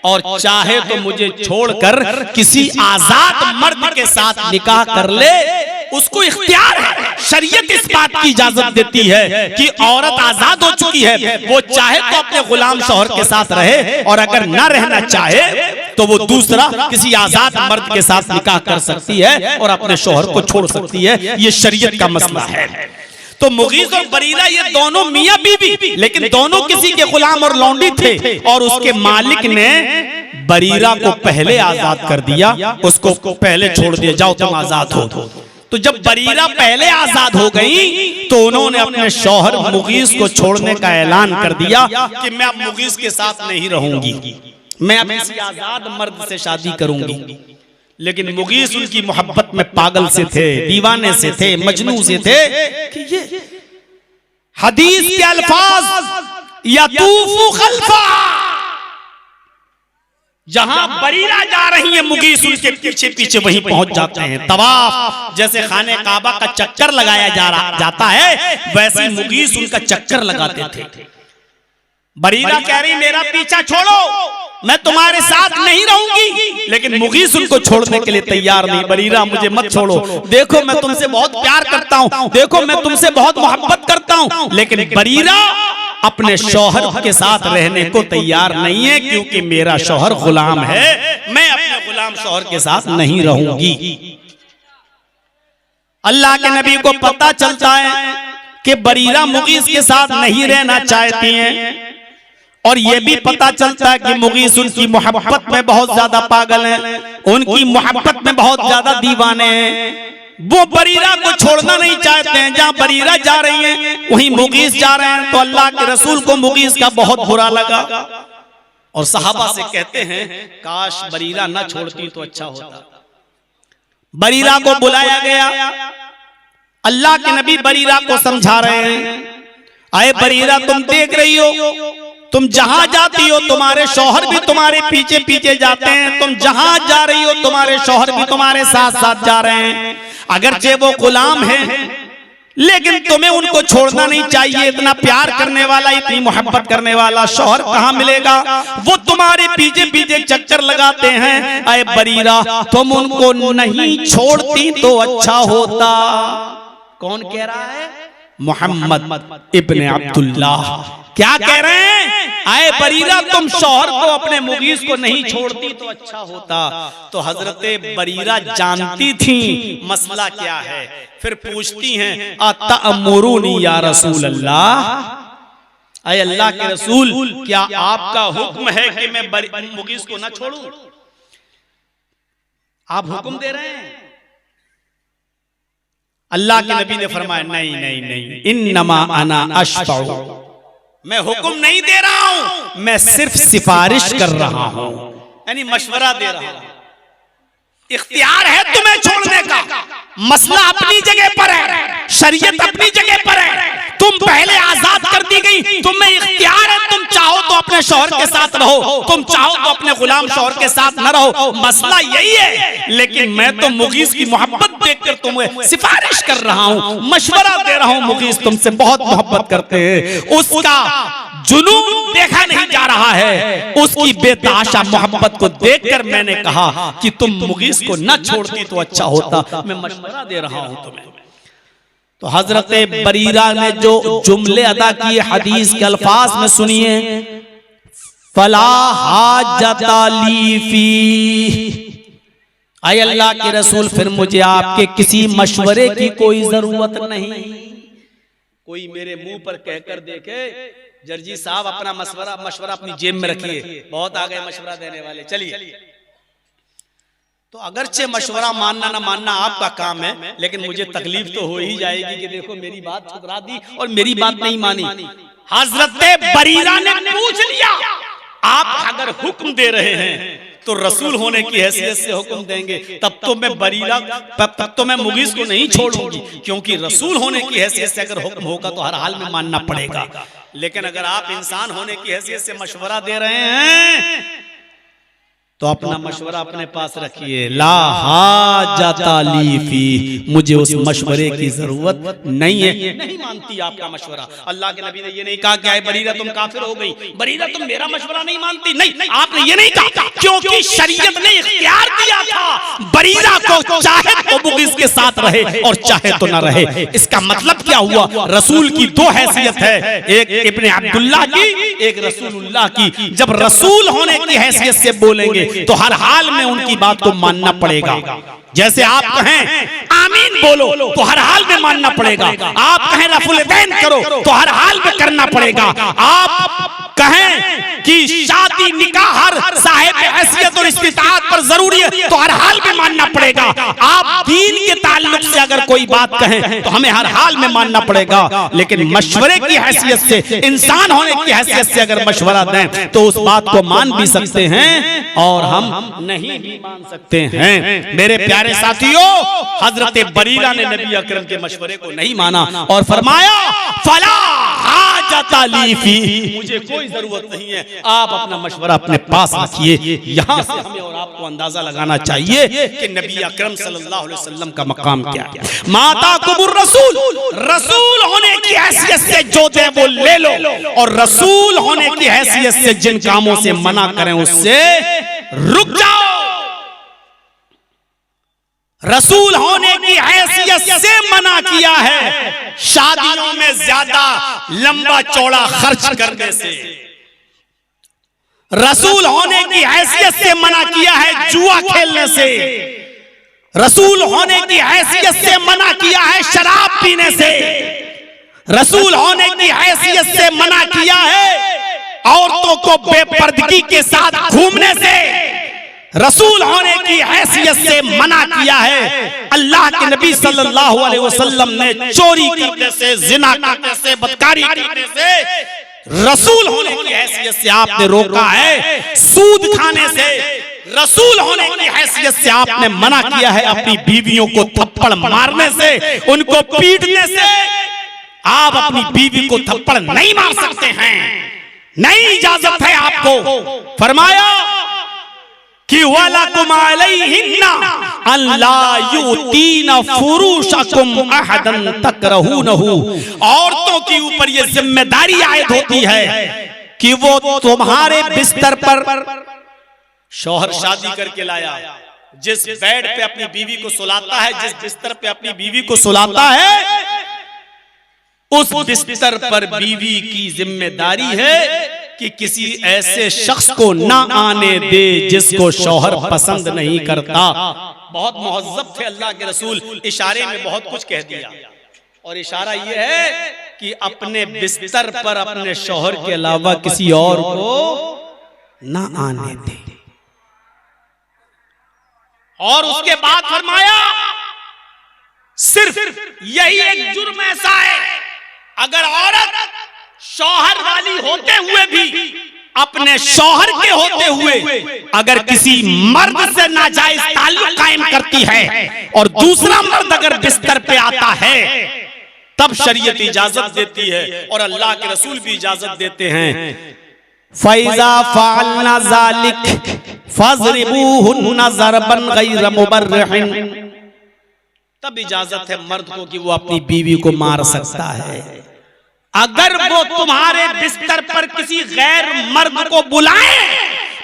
Speaker 1: और चाहे तो मुझे छोड़कर किसी आजाद मर्द के साथ निकाह कर ले, उसको इख्तियार है। शरीयत इस बात की इजाजत देती है कि औरत आजाद हो चुकी है, वो चाहे तो अपने गुलाम शौहर के साथ रहे और अगर ना रहना चाहे तो वो दूसरा किसी आजाद मर्द के साथ निकाह कर सकती है और अपने शौहर को छोड़ सकती है। ये शरीयत का मसला है। तो मुगीस और बरीरा ये दोनों मियां बीवी, लेकिन दोनों किसी के गुलाम और लौंडी थे और उसके मालिक ने बरीरा को पहले आजाद कर दिया, उसको पहले छोड़ दिया, जाओ तुम आजाद हो। तो जब बरीरा पहले आजाद हो गई तो उन्होंने अपने शौहर मुगीस को छोड़ने का ऐलान कर दिया कि मैं अब मुगीस के साथ नहीं रहूंगी, मैं अब किसी आजाद मर्द से शादी करूंगी। लेकिन मुगीस उनकी मोहब्बत में पागल से थे, दीवाने से थे, मजनू से थे कि ये हदीस के अल्फाज यतूफु खल्फा, जहां बरीरा जा रही है मुगीस उनके पीछे पीछे वहीं पहुंच जाते हैं। तवाफ जैसे खाने काबा का चक्कर लगाया जाता है, वैसे मुगीस उनका चक्कर लगाते थे। बरीरा कह रही मेरा पीछा छोड़ो, मैं तुम्हारे साथ नहीं रहूंगी, लेकिन मुगीस उनको छोड़ने के लिए तैयार नहीं। बरीरा मुझे मत छोड़ो, देखो मैं तुमसे बहुत प्यार करता हूं, देखो मैं तुमसे बहुत मोहब्बत करता हूं, लेकिन बरीरा अपने शौहर के साथ रहने को तैयार नहीं है क्योंकि मेरा शौहर गुलाम है, मैं अपने गुलाम शौहर के साथ नहीं रहूंगी। अल्लाह के नबी को पता चलता है कि बरीरा मुगीस के साथ नहीं रहना चाहती हैं और यह भी पता चलता है कि मुगीस उनकी मोहब्बत में बहुत ज्यादा पागल हैं, उनकी मोहब्बत में बहुत ज्यादा दीवाने हैं। वो बरीरा को छोड़ना नहीं चाहते हैं। जहां बरीरा जा रही है वहीं मुगीस जा रहे हैं। तो अल्लाह के रसूल को मुगीस का बहुत बुरा लगा और सहाबा से कहते हैं काश बरीरा ना छोड़ती तो अच्छा होता। बरीरा को बुलाया गया, अल्लाह के नबी बरीरा को समझा रहे हैं, आए बरीरा तुम देख रही हो तुम जहां जाती हो तुम्हारे शौहर भी तुम्हारे पीछे पीछे जाते हैं, तुम जहां जा रही हो तुम्हारे शौहर भी तुम्हारे साथ साथ जा रहे हैं। अगरचे वो गुलाम हैं लेकिन तुम्हें उनको छोड़ना नहीं चाहिए। इतना प्यार करने वाला, इतनी मोहब्बत करने वाला शौहर कहां मिलेगा? वो तुम्हारे पीछे पीछे चक्कर लगाते हैं। अरे बरीरा तुम उनको नहीं छोड़ती तो अच्छा होता। कौन कह रहा है? मोहम्मद इब्ने अब्दुल्लाह क्या कह रहे हैं? आए बरीरा तुम शौहर को अपने मुगीस को नहीं छोड़ती तो अच्छा होता। तो हजरते बरीरा जानती थी मसला क्या है, फिर पूछती हैं अतअमुरुनी या रसूल अल्लाह, आए अल्लाह के रसूल क्या आपका हुक्म है कि मैं मुगीस को ना छोड़ूं? आप हुक्म दे रहे हैं? अल्लाह के नबी ने फरमाया नहीं नहीं नहीं, इन्नमा अना अशफउ, मैं हुक्म नहीं दे रहा हूं, मैं सिर्फ सिफारिश कर रहा हूं, यानी मशवरा दे रहा हूं। इख्तियार है तुम्हें छोड़ने का, मसला अपनी जगह पर है, शरीयत अपनी जगह पर है। तुम पहले आजाद कर दी गई, तुम्हें इख्तियार है, तुम चाहो तो अपने शौहर के साथ रहो, तुम चाहो तो अपने गुलाम शौहर के साथ न रहो, मसला यही है। लेकिन मैं तो मुगीस की मोहब्बत देखकर तुम्हें सिफारिश कर रहा हूं, मशवरा दे रहा हूं, मुगीस तुमसे बहुत मोहब्बत करते हैं, उसका जुनून देखा नहीं जा रहा है, उसकी बेतहाशा मोहब्बत को देखकर मैंने कहा कि तुम मुगीस को न छोड़ती तो अच्छा होता, मैं मशवरा दे रहा हूं तुम्हें। तो हजरत बरीरा ने जो जुमले अदा किए हदीस के अल्फाज में सुनिए, फला हाजता ली फी, आए अल्लाह के रसूल फिर मुझे आपके किसी मशवरे की कोई जरूरत नहीं। कोई मेरे मुंह पर कहकर देखे जर्जी साहब अपना मशवरा अपनी जेब में रखिए, बहुत आ गए मशवरा देने वाले, चलिए। तो अगरचे मशवरा मानना ना मानना आपका काम है, लेकिन मुझे तकलीफ तो हो ही जाएगी कि देखो मेरी बात ठुकरा दी और मेरी बात नहीं मानी। हजरत बरीरा ने पूछ लिया, आप अगर हुक्म दे रहे हैं तो रसूल होने की हैसियत से हुक्म देंगे, तब तो मैं मुगीस को नहीं छोड़ूंगी, क्योंकि रसूल होने की हैसियत से अगर हुक्म होगा तो हर हाल में मानना पड़ेगा। लेकिन अगर आप इंसान होने की हैसियत से मशवरा दे रहे हैं तो अपना मशवरा अपने पास रखिए। ला हाजता ली फी, मुझे उस मशवरे की जरूरत नहीं है। नहीं मानती आपका मशवरा। अल्लाह के नबी ने ये नहीं कहा कि बरीरा तुम काफिर हो गई, बरीरा तुम मेरा मशवरा नहीं मानती। नहीं, आपने ये नहीं कहा, क्योंकि शरीयत ने इख्तियार दिया था बरीरा को चाहे तो बुग़्ज़ के साथ रहे और चाहे तो ना रहे। इसका मतलब क्या हुआ? रसूल की दो हैसियत है, एक इब्ने अब्दुल्लाह की, एक रसूलुल्लाह की। जब रसूल होने की हैसियत से बोलेंगे तो हर हाल में उनकी बात को मानना पड़ेगा। जैसे आप कहें आमीन बोलो तो हर हाल में मानना पड़ेगा। आप कहें रफुल यदैन करो तो हर हाल में करना पड़ेगा। आप कहें कि शादी निकाह हर साहिब हैसियत और इस्तिताअत पर जरूरी है तो हर हाल में मानना पड़ेगा। आप दीन के ताल्लुक से अगर कोई बात कहें तो हमें हर हाल में मानना पड़ेगा। लेकिन मशवरे की हैसियत से, इंसान होने की हैसियत से अगर मशवरा दें तो उस बात को मान भी सकते हैं और हम नहीं भी मान सकते हैं। मेरे प्यारे साथियों, हजरत बरीरा ने नबी अकरम के मशवरे को नहीं माना और फरमाया फला हाजता ली फी, मुझे कोई जरूरत नहीं है, आप अपना मशवरा अपने पास रखिए। यहां से हमें और आपको अंदाजा लगाना चाहिए कि नबी अकरम सल्लल्लाहु अलैहि वसल्लम का मकाम क्या है। माता कुबुर रसूल, रसूल होने की हैसियत से जो दे वो ले लो, और रसूल होने की हैसियत से जिन कामों से मना करें उससे रुक जाओ। रसूल होने की हैसियत से मना किया है शादियों में ज्यादा लंबा चौड़ा खर्च करने से। रसूल होने की हैसियत से मना किया है जुआ खेलने से। रसूल होने की हैसियत से मना किया है शराब पीने से। रसूल होने की हैसियत से मना किया है औरतों को बेपर्दगी के साथ घूमने से। रसूल होने की हैसियत से मना किया है अल्लाह के नबी सल्लल्लाहु अलैहि वसल्लम ने चोरी करने से, जिना करने से, बदकारी करने से। रसूल होने की हैसियत से आपने रोका है सूद खाने से। रसूल होने की हैसियत से आपने मना किया है अपनी बीवियों को थप्पड़ मारने से, उनको पीटने से। आप अपनी बीवी को थप्पड़ नहीं मार सकते हैं, नहीं इजाजत है आपको। फरमाया कि वलकुम अलैहिन्ना अल्ला युतीना फुरूशकुम अहदन तकरहूनहु, औरतों के ऊपर ये जिम्मेदारी आयद होती है कि वो तुम्हारे बिस्तर पर, शौहर शादी करके लाया, जिस बेड पे अपनी बीवी को सुलाता है, जिस बिस्तर पे अपनी बीवी को सुलाता है, उस बिस्तर पर बीवी की जिम्मेदारी है कि किसी ऐसे शख्स को ना आने दे जिसको शौहर पसंद नहीं करता। बहुत मुहज़्ज़ब थे अल्लाह के रसूल, इशारे में बहुत कुछ कह दिया। और इशारा यह है कि अपने बिस्तर पर अपने शौहर के अलावा किसी और को ना आने दे। और उसके बाद फरमाया सिर्फ यही एक जुर्म ऐसा है, अगर औरत शौहर वाली होते हुए भी, अपने शौहर के होते हुए अगर किसी मर्द से नाजायज ताल्लुक कायम करती है और दूसरा मर्द अगर बिस्तर पे आता है, तब शरीयत इजाजत देती है और अल्लाह के रसूल भी इजाजत देते हैं। फैज़ा फ़अलना ज़ालिक फ़ज़रिबूहुन्ना ज़रबन गैर मुबर्रिहिन, तब इजाजत है मर्द को कि वो अपनी बीवी को मार सकता है। अगर वो तुम्हारे बिस्तर पर किसी गैर मर्द को बुलाएं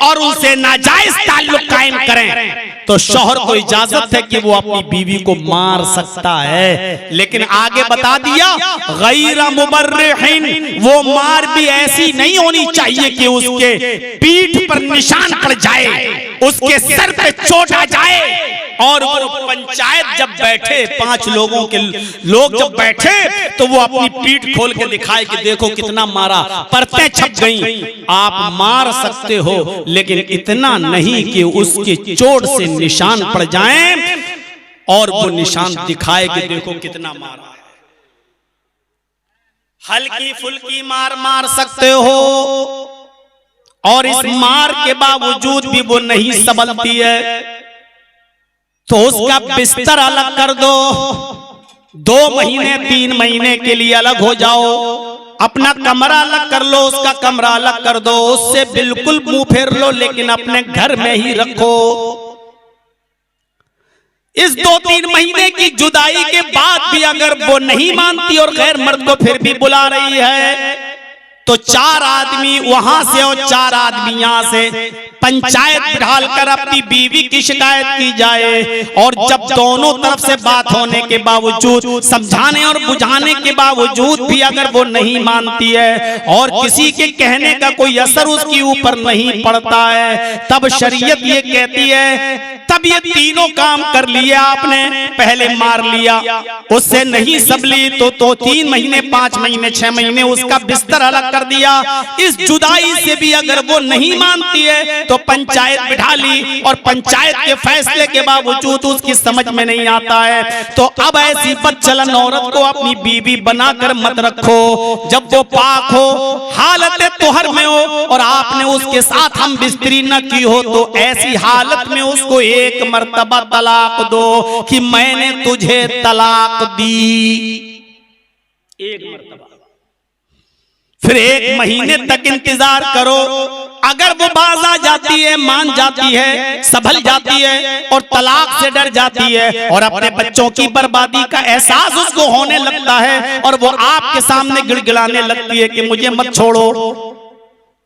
Speaker 1: और उनसे नाजायज ताल्लुक कायम करें तो शौहर को इजाजत है कि वो अपनी बीवी को मार सकता है। लेकिन आगे बता दिया गैर मुबर्रिहिन, वो मार भी ऐसी नहीं होनी चाहिए कि उसके पीठ पर निशान पड़ जाए, उसके सर पे चोट आ जाए। और वो पंचायत जब बैठे, 5 लोगों के लोग जब बैठे तो वो अपनी पीठ खोल के दिखाए कि देखो कितना मारा, परतें छप गईं। आप मार सकते हो लेकिन इतना नहीं कि उसके चोट से निशान पड़ जाएं और वो निशान दिखाए कि देखो कितना मारा। हल्की फुल्की मार मार सकते हो और इस मार के बावजूद भी वो नहीं संभलती है तो उसका बिस्तर अलग कर दो, 2 महीने 3 महीने के लिए अलग हो जाओ, अपना कमरा अलग कर लो, उसका कमरा अलग कर दो, उससे बिल्कुल मुंह फेर लो, लेकिन अपने घर में ही रखो। इस 2-3 महीने की जुदाई के बाद भी अगर वो नहीं मानती और गैर मर्द को फिर भी बुला रही है, तो 4 आदमी वहां से और 4 आदमी यहां से पंचायत बिठाल कर अपनी बीवी की शिकायत की जाए। और जब दोनों तरफ से बात होने के बावजूद, समझाने और बुझाने के बावजूद भी अगर वो नहीं मानती है और किसी के कहने का कोई असर उसके ऊपर नहीं पड़ता है, तब शरीयत ये कहती है तब ये तीनों काम कर लिए आपने। पहले मार लिया, उससे नहीं सबली तो 3 महीने 5 महीने 6 महीने उसका बिस्तर अलग कर दिया। इस जुदाई से भी अगर वो नहीं मानती है तो पंचायत बिठा ली, और पंचायत के फैसले के बावजूद उसकी समझ में नहीं आता है, तो अब ऐसी बदचलन औरत को अपनी बीवी बनाकर मत रखो। जब वो पाक हो, हालत तोहर में हो और आपने उसके साथ हम बिस्तरी न की हो, तो ऐसी हालत में उसको एक मर्तबा तलाक दो कि मैंने तुझे तलाक दी, एक मर्तबा। फिर 1 महीने तक इंतजार करो। अगर वो बाज आ जाती है, मान जाती है, संभल जाती है और तलाक से डर जाती है और अपने बच्चों की बर्बादी का एहसास उसको होने लगता है और वो आपके सामने गिड़गिड़ाने लगती है कि मुझे मत छोड़ो,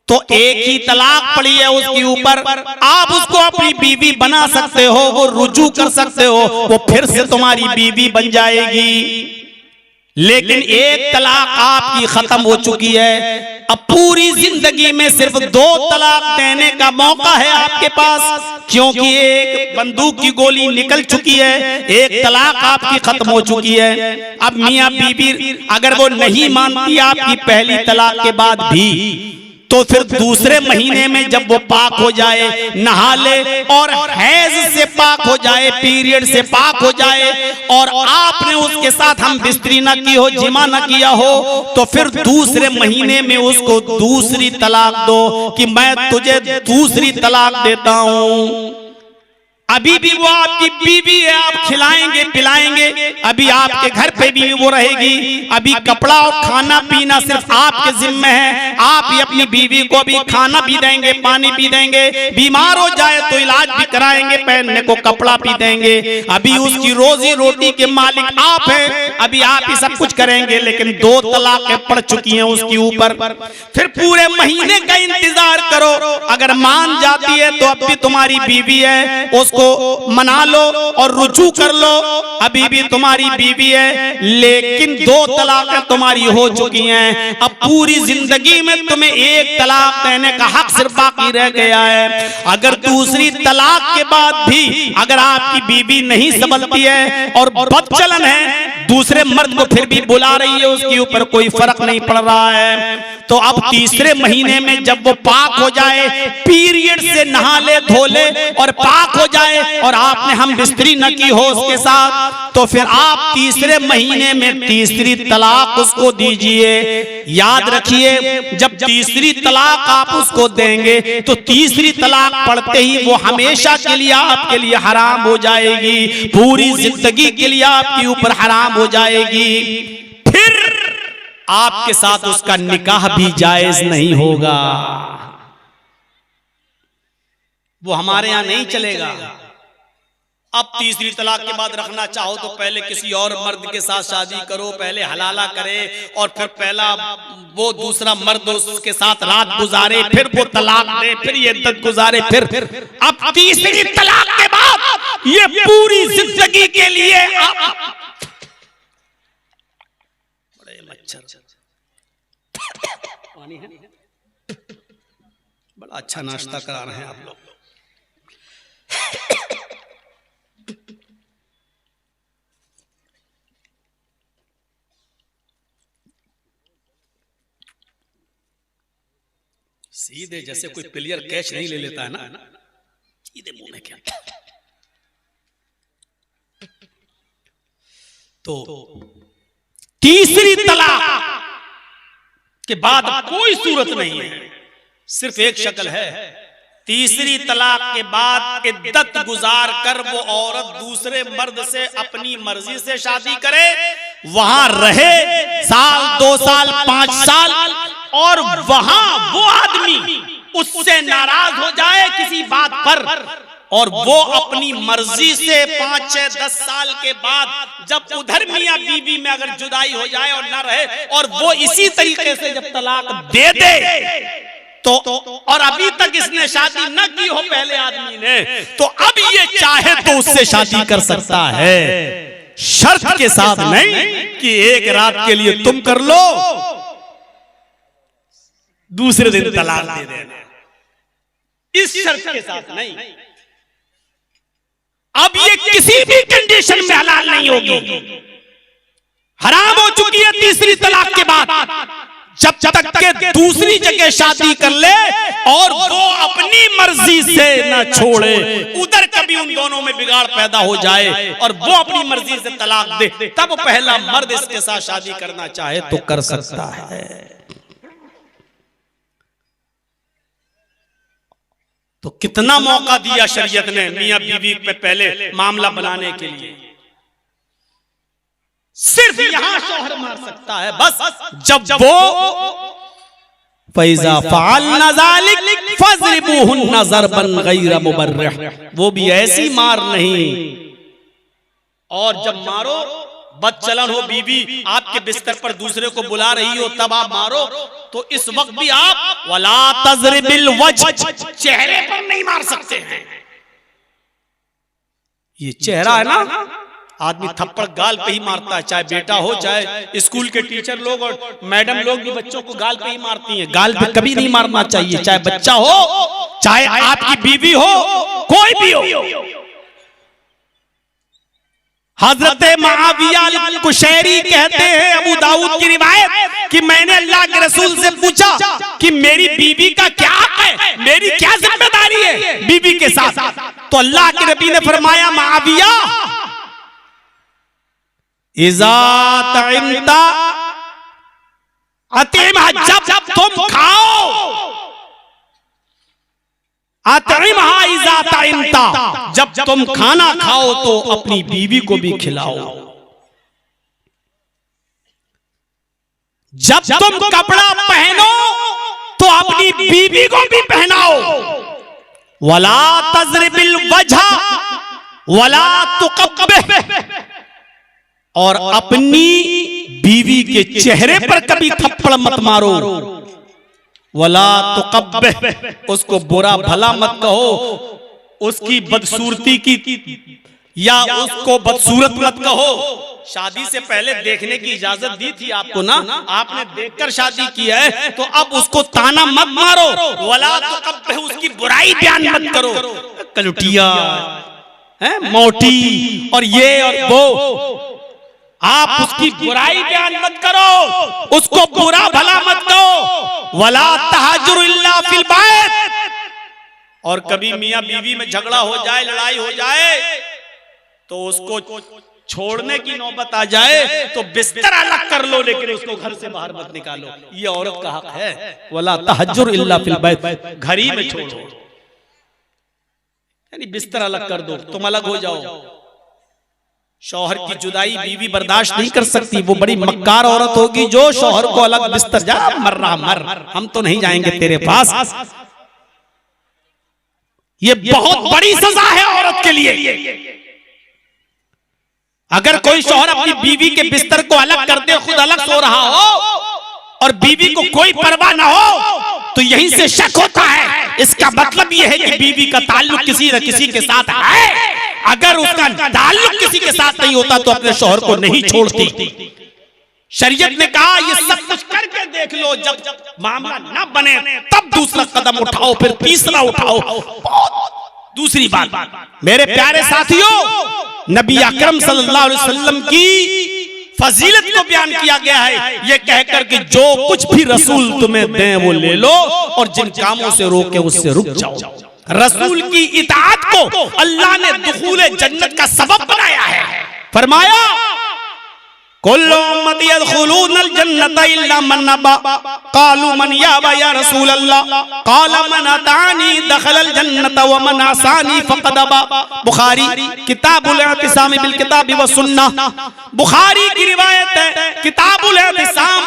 Speaker 1: तो एक ही तलाक पड़ी है उसके ऊपर, आप उसको अपनी बीवी बना सकते हो, वो रुजू कर सकते हो, वो फिर से तुम्हारी बीवी बन जाएगी। लेकिन एक तलाक आपकी खत्म हो चुकी है, अब पूरी जिंदगी में सिर्फ 2 तलाक देने का मौका है आपके पास, क्योंकि एक बंदूक की गोली निकल चुकी है, एक तलाक आपकी खत्म हो चुकी है। अब मियां बीबी अगर वो नहीं मानती आपकी पहली तलाक के बाद भी, तो फिर दूसरे महीने में जब वो पाक हो जाए, नहा ले और हैज से पाक हो जाए, पीरियड से पाक हो जाए, और आपने उसके साथ हम बिस्तरी न की हो, जिमा न किया हो, तो फिर दूसरे महीने में उसको दूसरी तलाक दो कि मैं तुझे दूसरी तलाक देता हूं। अभी भी वो आपकी बीवी है, आप खिलाएंगे पिलाएंगे, अभी आपके घर पे भी वो रहेगी, अभी कपड़ा और खाना पीना सिर्फ आपके जिम्मे है, आप ही अपनी बीवी को अभी खाना भी देंगे, पानी भी देंगे, बीमार हो जाए तो इलाज भी कराएंगे, पहनने को कपड़ा भी देंगे, अभी उसकी रोजी रोटी के मालिक आप हैं, अभी आप ही सब कुछ करेंगे। लेकिन 2 तलाकें पड़ चुकी हैं उसके ऊपर, फिर पूरे महीने का इंतजार करो, अगर मान जाती है तो अब भी तुम्हारी बीवी है, उसको मना लो और रुजू कर लो, अभी भी तुम्हारी बीवी है, लेकिन 2 तलाकें तुम्हारी हो चुकी हैं, अब पूरी जिंदगी में तुम्हें 1 तलाक देने का हक सिर्फ बाकी रह गया है। अगर दूसरी तलाक के बाद भी अगर आपकी बीवी नहीं संभलती है और बदचलन है, दूसरे मर्द को फिर भी बुला रही है, उसके ऊपर कोई फर्क नहीं पड़ रहा है, तो अब तीसरे महीने में जब वो पाक हो जाए, पीरियड से नहा ले धो ले और पाक हो जाए और आपने हम बिस्तरी न की हो उसके साथ, तो फिर आप तीसरे महीने में तीसरी तलाक उसको दीजिए। याद रखिए, जब तीसरी तलाक आप उसको देंगे तो तीसरी तलाक पढ़ते ही वो हमेशा के लिए आपके लिए हराम हो जाएगी, पूरी जिंदगी के लिए आपके ऊपर हराम हो जाएगी, फिर आपके साथ उसका निकाह भी जायज नहीं होगा। वो हमारे यहां नहीं चलेगा। अब तीसरी तलाक के बाद रखना चाहो तो पहले किसी और मर्द के साथ शादी करो, पहले हलाला करे और फिर पहला वो दूसरा मर्द उसके साथ रात गुजारे, फिर वो तलाक दे, फिर ये इद्दत गुजारे, फिर अब तीसरी तलाक के बाद ये पूरी जिंदगी के लिए बड़े मच्छर पानी है, बड़ा अच्छा नाश्ता करा रहे हैं आप लोग। सीधे जैसे कोई प्लेयर कैच नहीं ले लेता है ना, सीधे मुंह में क्या। तो तीसरी तलाक के बाद कोई सूरत नहीं है, सिर्फ एक शक्ल है। तीसरी तलाक के बाद इद्दत गुजार कर वो औरत दूसरे मर्द से अपनी मर्जी से शादी करे, वहां रहे साल 2 साल 5 साल, और वहां वो आदमी उससे नाराज हो जाए किसी बात पर, और वो अपनी मर्जी से 5, 6, 10 साल के बाद जब उधर मियां बीवी में अगर जुदाई हो जाए और ना रहे, और वो इसी तरीके से जब तलाक दे दे तो और अभी तक इसने शादी न की हो पहले आदमी ने, तो अब ये चाहे तो उससे शादी कर सकता है, शर्त के साथ नहीं कि एक रात के लिए तुम कर लो, दूसरे दिन तलाक दे देना, इस शर्त के साथ नहीं। अब ये किसी भी कंडीशन में हलाल नहीं होगी, हराम हो चुकी है तीसरी तलाक के बाद। जब तक के दूसरी जगह शादी कर ले और वो अपनी मर्जी से न छोड़े, उधर कभी उन दोनों में बिगाड़ पैदा हो जाए और वो अपनी मर्जी से तलाक दे, तब पहला मर्द इसके साथ शादी करना चाहे तो कर सकता है। तो कितना मौका दिया शरीयत ने मियां बीवी पे पहले मामला बनाने के लिए। सिर्फ यहां शौहर मार सकता है बस जब वो फैजा फ़अल्ना ज़ालिक फ़ज़रिबूहुन्ना ज़रबन गैर मुबर्रिह, वो भी ऐसी मार नहीं। और जब मारो बदचलन हो, बीवी आपके बिस्तर पर दूसरे को बुला रही हो तब आप मारो, तो इस वक्त भी आप वला तज़रिबिल वज्ह, चेहरे पर नहीं मार सकते हैं। ये चेहरा है ना, आदमी थप्पड़ गाल पे ही मारता है, चाहे बेटा हो चाहे स्कूल के टीचर लोग और मैडम लोग भी बच्चों को गाल पे ही मारती हैं। गाल पे कभी नहीं मारना चाहिए, चाहे बच्चा हो चाहे आपकी बीवी हो, कोई भी हो। हजरत मुआविया अल-कुशैरी कहते हैं, अबू दाऊद की रिवायत, कि मैंने अल्लाह के रसूल से पूछा कि मेरी बीवी का क्या हक है, मेरी क्या जिम्मेदारी है बीवी के साथ। तो अल्लाह के नबी ने फरमाया, मुआविया इज़ा तइमता अतिमहा, जब तुम खाओ, अतिमहा इज़ा तइमता, जब तुम खाना खाओ तो अपनी बीवी को भी खिलाओ। जब तुम कपड़ा पहनो तो अपनी बीवी को भी पहनाओ। वला तज़रिबिल वजह वला तुक़ब्बिह, और अपनी बीवी के चेहरे पर कभी थप्पड़ मत मारो। वला तुक़ब्बिह, उसको बुरा भला मत कहो, उसकी बदसूरती की या उसको बदसूरत मत कहो। शादी से पहले देखने की इजाजत दी थी आपको ना, आपने देखकर शादी की है, तो अब उसको ताना मत मारो। वला तुक़ब्बिह, उसकी बुराई बयान मत करो, कलुटिया है, मोटी और ये और वो, आप उसकी बुराई बयान मत करो, उसको बुरा भला मत कहो। वला तहजुर इल्ला फिल बैत, और कभी मियां बीवी में झगड़ा हो जाए, लड़ाई हो जाए, तो उसको छोड़ने की नौबत आ जाए तो बिस्तर अलग कर लो, लेकिन उसको घर से बाहर मत निकालो। ये औरत का हक है। वला तहजुर इल्ला फिल बैत, घर ही में छोड़ो, यानी बिस्तर अलग कर दो, तुम अलग हो जाओ। शौहर की जुदाई बीवी बर्दाश्त नहीं कर सकती, वो बड़ी मक्कार औरत होगी जो शौहर को अलग बिस्तर, जा मर रहा मर, हम तो नहीं जाएंगे तेरे पास। ये बहुत बड़ी सजा है औरत के लिए। अगर कोई शौहर अपनी बीवी के बिस्तर को अलग कर दे, खुद अलग सो रहा हो और बीवी को कोई परवाह ना हो, तो यहीं से शक होता है। इसका मतलब यह है कि बीवी का ताल्लुक किसी न किसी के साथ है। अगर उसका ताल्लुक किसी के साथ नहीं होता तो अपने शौहर को नहीं छोड़ती। शरीयत ने कहा ये सब कुछ करके देख लो, जब मामला न बने तब दूसरा कदम उठाओ, फिर तीसरा उठाओ। दूसरी बात, मेरे प्यारे साथियों, नबी अकरम सल्लल्लाहु अलैहि वसल्लम की फजीलत को बयान किया गया है ये कहकर कि जो कुछ भी रसूल तुम्हें दें वो ले लो, और जिन कामों से रोके उससे रुक जाओ। रसूल की इताअत को अल्लाह ने दुखूले जन्नत का सबब बनाया है। फरमाया कुल्लु उम्मती यदखुलूनल जन्नता इल्ला मन अबा क़ालू मन याबा या रसूल अल्लाह क़ाल मन अतानी दखलल जन्नता व मन असानी फ़क़द अबा। बुखारी किताबुल इतिसाम बिल किताबि व सुन्नह, बुखारी की रिवायत है। किताबुल इतिसाम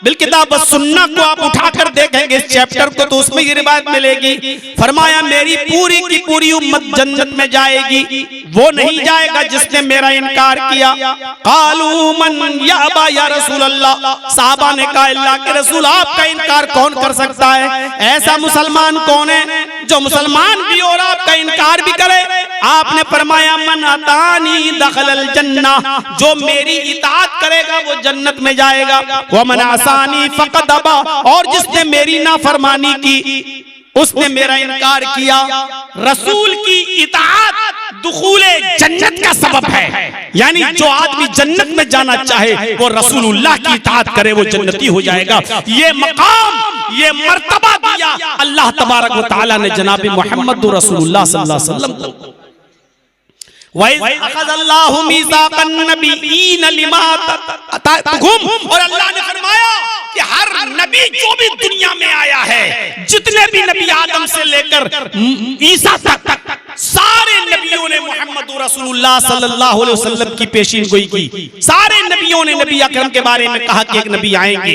Speaker 1: बिल किताब व सुन्नह को आप उठाकर देखेंगे इस चैप्टर को, तो उसमें ये रिवायत मिलेगी। फरमाया मेरी पूरी की पूरी उम्मत जन्नत में जाएगी, वो नहीं जाएगा जिसने मेरा इनकार किया। कालू मन याबा या रसूल अल्लाह, साहबा ने कहा अल्लाह के रसूल आपका इनकार कौन कर सकता है? ऐसा मुसलमान कौन है जो मुसलमान भी और आपका इनकार भी करे? आपने फरमाया मन अतानी दखलल जन्ना, जो मेरी इताअत करेगा वो जन्नत में जाएगा। व मन असानी फ़क़द अबा, और जिसने मेरी नाफरमानी की उसने मेरा इनकार किया। रसूल की इताअत दुखूले जन्नत का सबब है, यानी जो आदमी जन्नत में जाना चाहे वो रसूलुल्लाह की इताअत करे वो जन्नती हो जाएगा। ये मकाम, ये मर्तबा दिया अल्लाह तबारक व तआला ने जनाब मोहम्मद रसूलुल्लाह सल्लल्लाहु अलैहि वसल्लम को। अख़ज़ल्लाहु मीज़ाक़न नबिय्यीन लिमा तअतुहुम, और अल्लाह ने फरमाया कि हर नबी जो भी दुनिया में आया है, जितने भी नबी आदम से लेकर ईसा तक सारे नबियों ने मोहम्मद रसूलुल्लाह सल्लल्लाहु अलैहि वसल्लम की पेशीनगोई की। सारे नबियों ने नबी अकरम के बारे में कहा कि एक नबी आएंगे।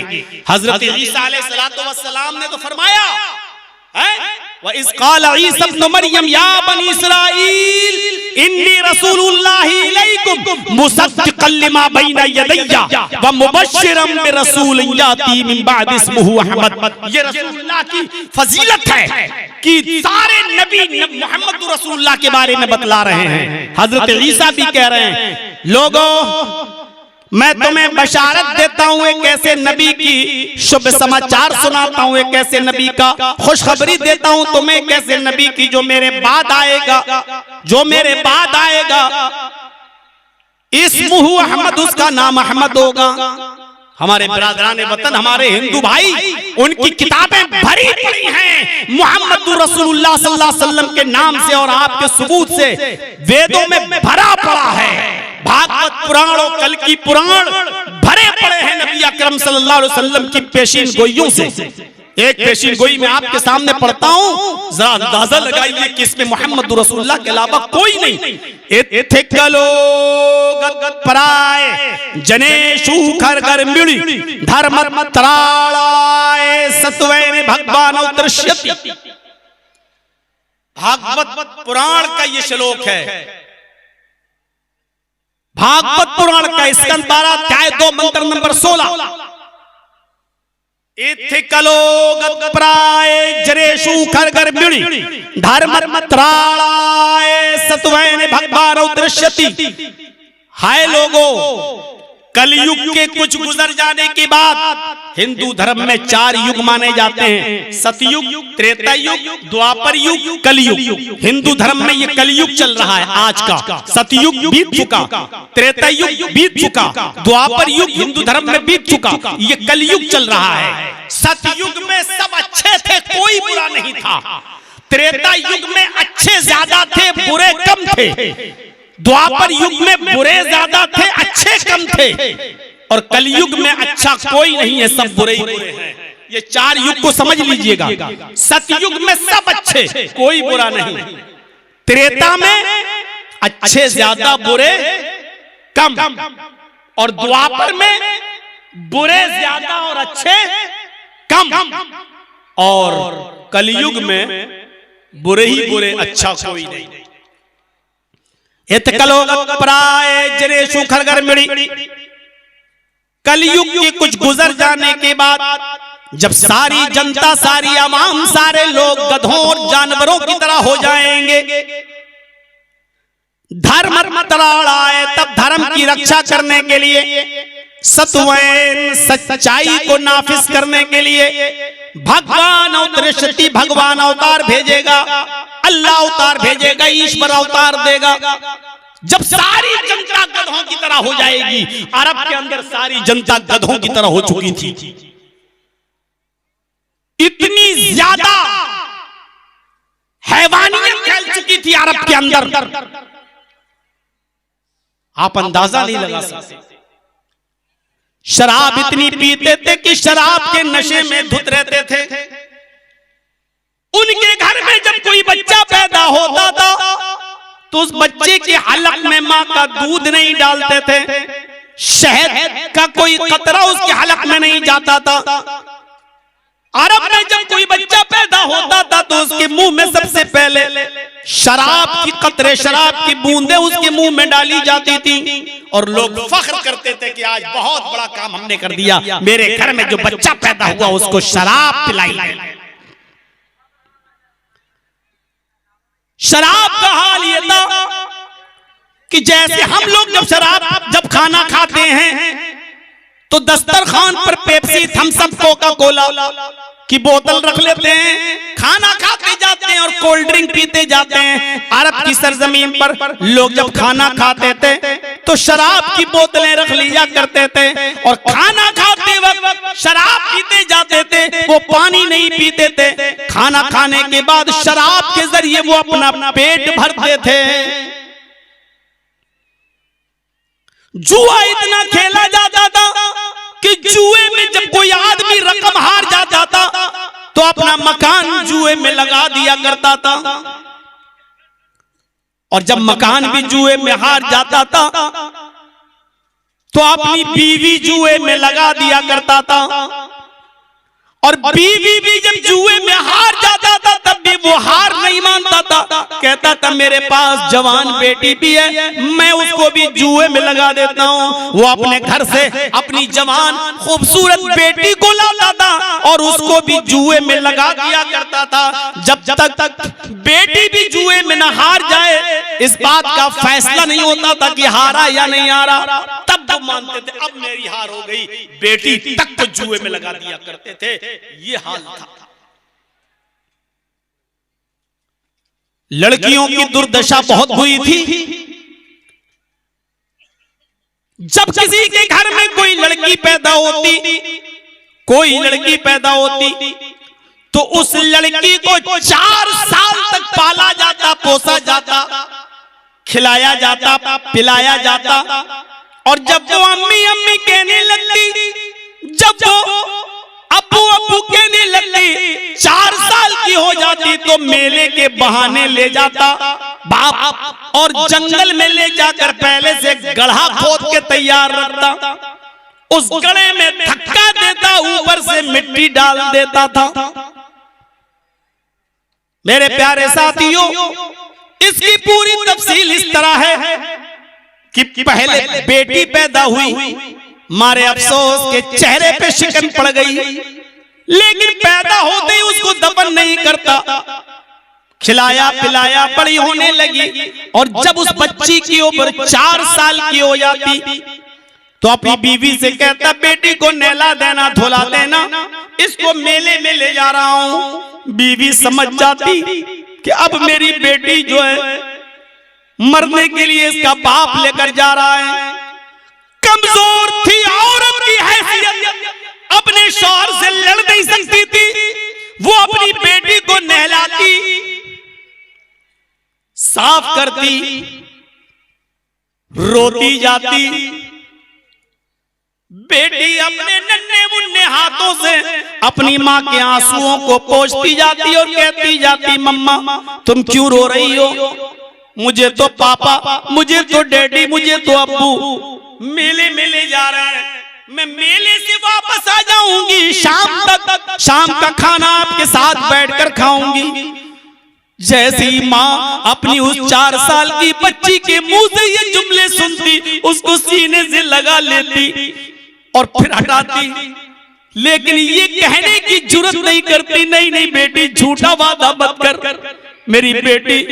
Speaker 1: हजरत ईसा अलैहिस्सलातु वस्सलाम ने तो फरमाया व इज़ क़ाल ईसा इब्न मरियम या बनी इस्राईल इन्नी रसूलुल्लाहि इलैकुम मुसद्दिक़न लिमा बैना यदैया व मुबश्शिरन बिरसूलिन याती मिन बाद इस्मुहु अहमद। ये रसूलुल्लाह की फजीलत है कि सारे नबी मोहम्मद रसूलुल्लाह के बारे में बतला रहे हैं। हजरत ईसा भी कह रहे हैं लोगों मैं तुम्हें बशारत देता हूँ एक ऐसे नबी की, शुभ समाचार सुनाता हूँ एक ऐसे नबी का, खुशखबरी देता हूँ तुम्हें एक ऐसे नबी की जो मेरे बाद आएगा, जो मेरे बाद आएगा। इस्मुहु अहमद, उसका नाम अहमद होगा। हमारे बिरादरान वतन, हमारे हिंदू भाई, उनकी किताबें भरी पड़ी हैं मोहम्मद रसूलुल्लाह सल्लल्लाहु अलैहि वसल्लम के नाम से और आपके सबूत से वेदों में भरा पड़ा है। भागवत पुराण और कल की पुराण भरे पड़े हैं नबी अकरम सल्लल्लाहु अलैहि वसल्लम की पेशीन गोइयों से। एक पेशीन गोई में आपके सामने पढ़ता हूँ, जरा अंदाजा लगाइए कि इसमें मोहम्मद रसूलुल्लाह के अलावा कोई नहीं। इत्थे कलो पराए जनेशु खरगर मिड़ी धर्म त्राणाए सत्वेन भगवान दृश्यति। भागवत पुराण का ये श्लोक है, भागवत पुराण का स्कंद 12 अध्याय 2 मंत्र नंबर 16। इत्थे कलो प्राय जरेशु खरगर मिड़ी धर्म त्राणाए सत्वेन भगवान दृश्यति। हाय लोगों, कलयुग के कुछ गुजर जाने के बाद हिंदू धर्म में 4 युग माने जाते हैं, सतयुग, त्रेता युग, द्वापर युग, कलयुग। हिंदू धर्म में ये कलयुग चल रहा है आज का। सतयुग बीत चुका, त्रेता युग बीत चुका, द्वापर युग हिंदू धर्म में बीत चुका, ये कलयुग चल रहा है। सतयुग में सब अच्छे थे, कोई बुरा नहीं था। त्रेता युग में अच्छे ज्यादा थे, बुरे कम थे। द्वापर युग में बुरे ज्यादा थे, अच्छे कम थे। और कलयुग में अच्छा कोई नहीं है, सब बुरे ही बुरे हैं। ये 4 युग को समझ लीजिएगा। सतयुग में सब अच्छे, कोई बुरा नहीं। त्रेता में अच्छे ज्यादा, बुरे कम। और द्वापर में बुरे ज्यादा और अच्छे कम। और कलयुग में बुरे ही बुरे, अच्छा कोई नहीं। कलयुग के कुछ गुजर जाने के बाद जब सारी जनता, सारी आवाम, सारे लोग गधों और जानवरों की तरह हो जाएंगे, धर्म तराड़ाए, तब धर्म की रक्षा करने के लिए, सत्वैन सच्चाई को नाफिज करने के लिए भगवान अवतरिष्यति, भगवान अवतार भेजेगा, अल्लाह अवतार भेजेगा, ईश्वर अवतार देगा। जब सारी जनता गधों की तरह हो जाएगी, अरब के अंदर सारी जनता गधों की तरह हो चुकी थी। इतनी ज्यादा हैवानियत फैल चुकी थी अरब के अंदर, आप अंदाजा नहीं लगा सकते। शराब इतनी पीते थे कि शराब के नशे में धुत रहते थे। उनके घर में जब कोई बच्चा पैदा होता था तो उस बच्चे के हलक में मां का दूध नहीं डालते थे, शहद का कोई कतरा उसके हलक में नहीं जाता था। अरब में जब कोई बच्चा पैदा होता था तो उसके मुंह में सबसे पहले शराब की कतरे, शराब की बूंदें उसके मुंह में डाली जाती थी और लोग फख्र करते थे कि आज बहुत बड़ा काम हमने कर दिया, मेरे घर में जो बच्चा पैदा हुआ उसको शराब पिलाई गई। शराब का हाल ये था कि जैसे हम लोग जब खाना खाते हैं तो दस्तरखान पर Pepsi, Thums Up, Coca Cola की बोतल रख लेते हैं, खाना खाते जाते हैं और कोल्ड ड्रिंक पीते जाते हैं। अरब की सरजमीन पर लोग जब खाना खाते थे तो शराब की बोतलें रख लिया करते थे और खाना खाते वक्त शराब पीते जाते थे, वो पानी नहीं पीते थे। खाना खाने के बाद शराब के जरिए वो अपना पेट भरते थे। जुआ इतना खेला जाता था कि जुए में जब कोई आदमी रकम हार जाता था तो अपना मकान जुए में लगा दिया करता था, और जब मकान भी जुए में हार जाता था तो अपनी बीवी जुए में लगा दिया करता था, और बीवी भी जब जुए में हार जाता था तब भी वो हार नहीं मानता था, कहता था मेरे पास जवान बेटी भी है, मैं उसको भी जुए में लगा देता हूँ। वो अपने घर से अपनी जवान खूबसूरत बेटी को लाता था और उसको भी जुए में लगा दिया करता था। जब तक बेटी भी जुए में न हार जाए, इस बात का फैसला नहीं होता था कि हारा या नहीं हारा, तब वो मानते थे अब मेरी हार हो गई, बेटी तक को जुए में लगा दिया करते थे। ये हाल था। लड़कियों की दुर्दशा बहुत हुई थी। जब किसी के घर में कोई लड़की पैदा होती तो उस लड़की को 4 साल तक पाला जाता, पोसा जाता, खिलाया जाता, पिलाया जाता, और जब वो अम्मी अम्मी कहने लगती, जब वो अब्बू अब्बू कहने लगती, 4 साल की हो जाती तो मेले के बहाने ले जाता बाप और जंगल में ले जाकर पहले से गड्ढा खोद के तैयार रखता, उस गड्ढे में धक्का देता, ऊपर से मिट्टी डाल देता था। मेरे प्यारे साथियों, इसकी पूरी तफसील इस तरह है कि पहले बेटी पैदा हुई, मारे अफसोस के चेहरे पे शिकन पड़ गई, लेकिन पैदा होते ही उसको दफन नहीं करता, खिलाया पिलाया, बड़ी होने लगी, और जब उस बच्ची की उम्र 4 साल की हो जाती तो अपनी बीवी से कहता बेटी को नहला देना, धुला देना, इसको मेले में ले जा रहा हूं। बीवी समझ जाती कि अब मेरी बेटी जो है मरने के लिए इसका बाप लेकर जा रहा है। कमजोर थी औरत की हैसियत, अपने शौहर से लड़ नहीं सकती थी, वो अपनी बेटी को नहलाती, साफ करती, रोती जाती, बेटी अपने नन्हे मुन्ने हाथों से अपनी माँ के आंसुओं को पोंछती जाती और कहती जाती मम्मा तुम क्यों रो रही हो, मुझे तो पापा, मुझे तो डैडी, मुझे तो अब्बू मेले में ले जा रहा है, मैं मेले से वापस आ जाऊंगी, शाम का खाना आपके साथ बैठकर खाऊंगी। जैसी माँ अपनी उस 4 साल की बच्ची के मुंह से ये जुमले सुनती, उसको सीने से लगा लेती और फिर हटाती, लेकिन ये कहने की जुर्रत नहीं करती, नहीं नहीं बेटी झूठा वादा मत कर, मेरी बेटी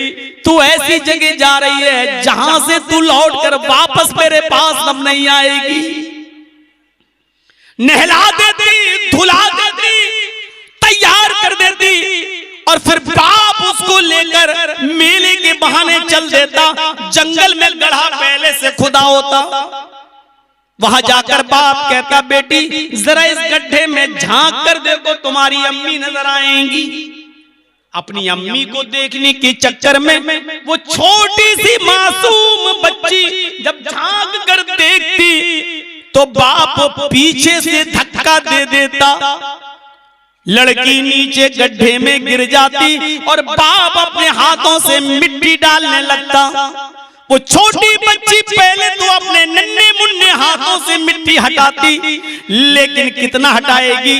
Speaker 1: तू ऐसी जगह जा रही है जहां से तू लौटकर वापस मेरे पास अब नहीं आएगी। नहला देती, धुला देती, तैयार कर देती, और फिर बाप उसको लेकर मेले के बहाने चल देता। जंगल में गड्ढा पहले से खुदा होता, वहां जाकर बाप कहता बेटी जरा इस गड्ढे में झांक कर देखो, तुम्हारी अम्मी नजर आएंगी। अपनी अम्मी को देखने के चक्कर में वो छोटी सी मासूम बच्ची जब झांक कर देखती तो तो बाप पीछे से धक्का दे देता, लड़की नीचे गड्ढे में गिर जाती और बाप अपने हाथों से मिट्टी डालने लगता। वो छोटी बच्ची पहले तो अपने नन्हे मुन्ने हाथों से मिट्टी हटाती, लेकिन कितना हटाएगी,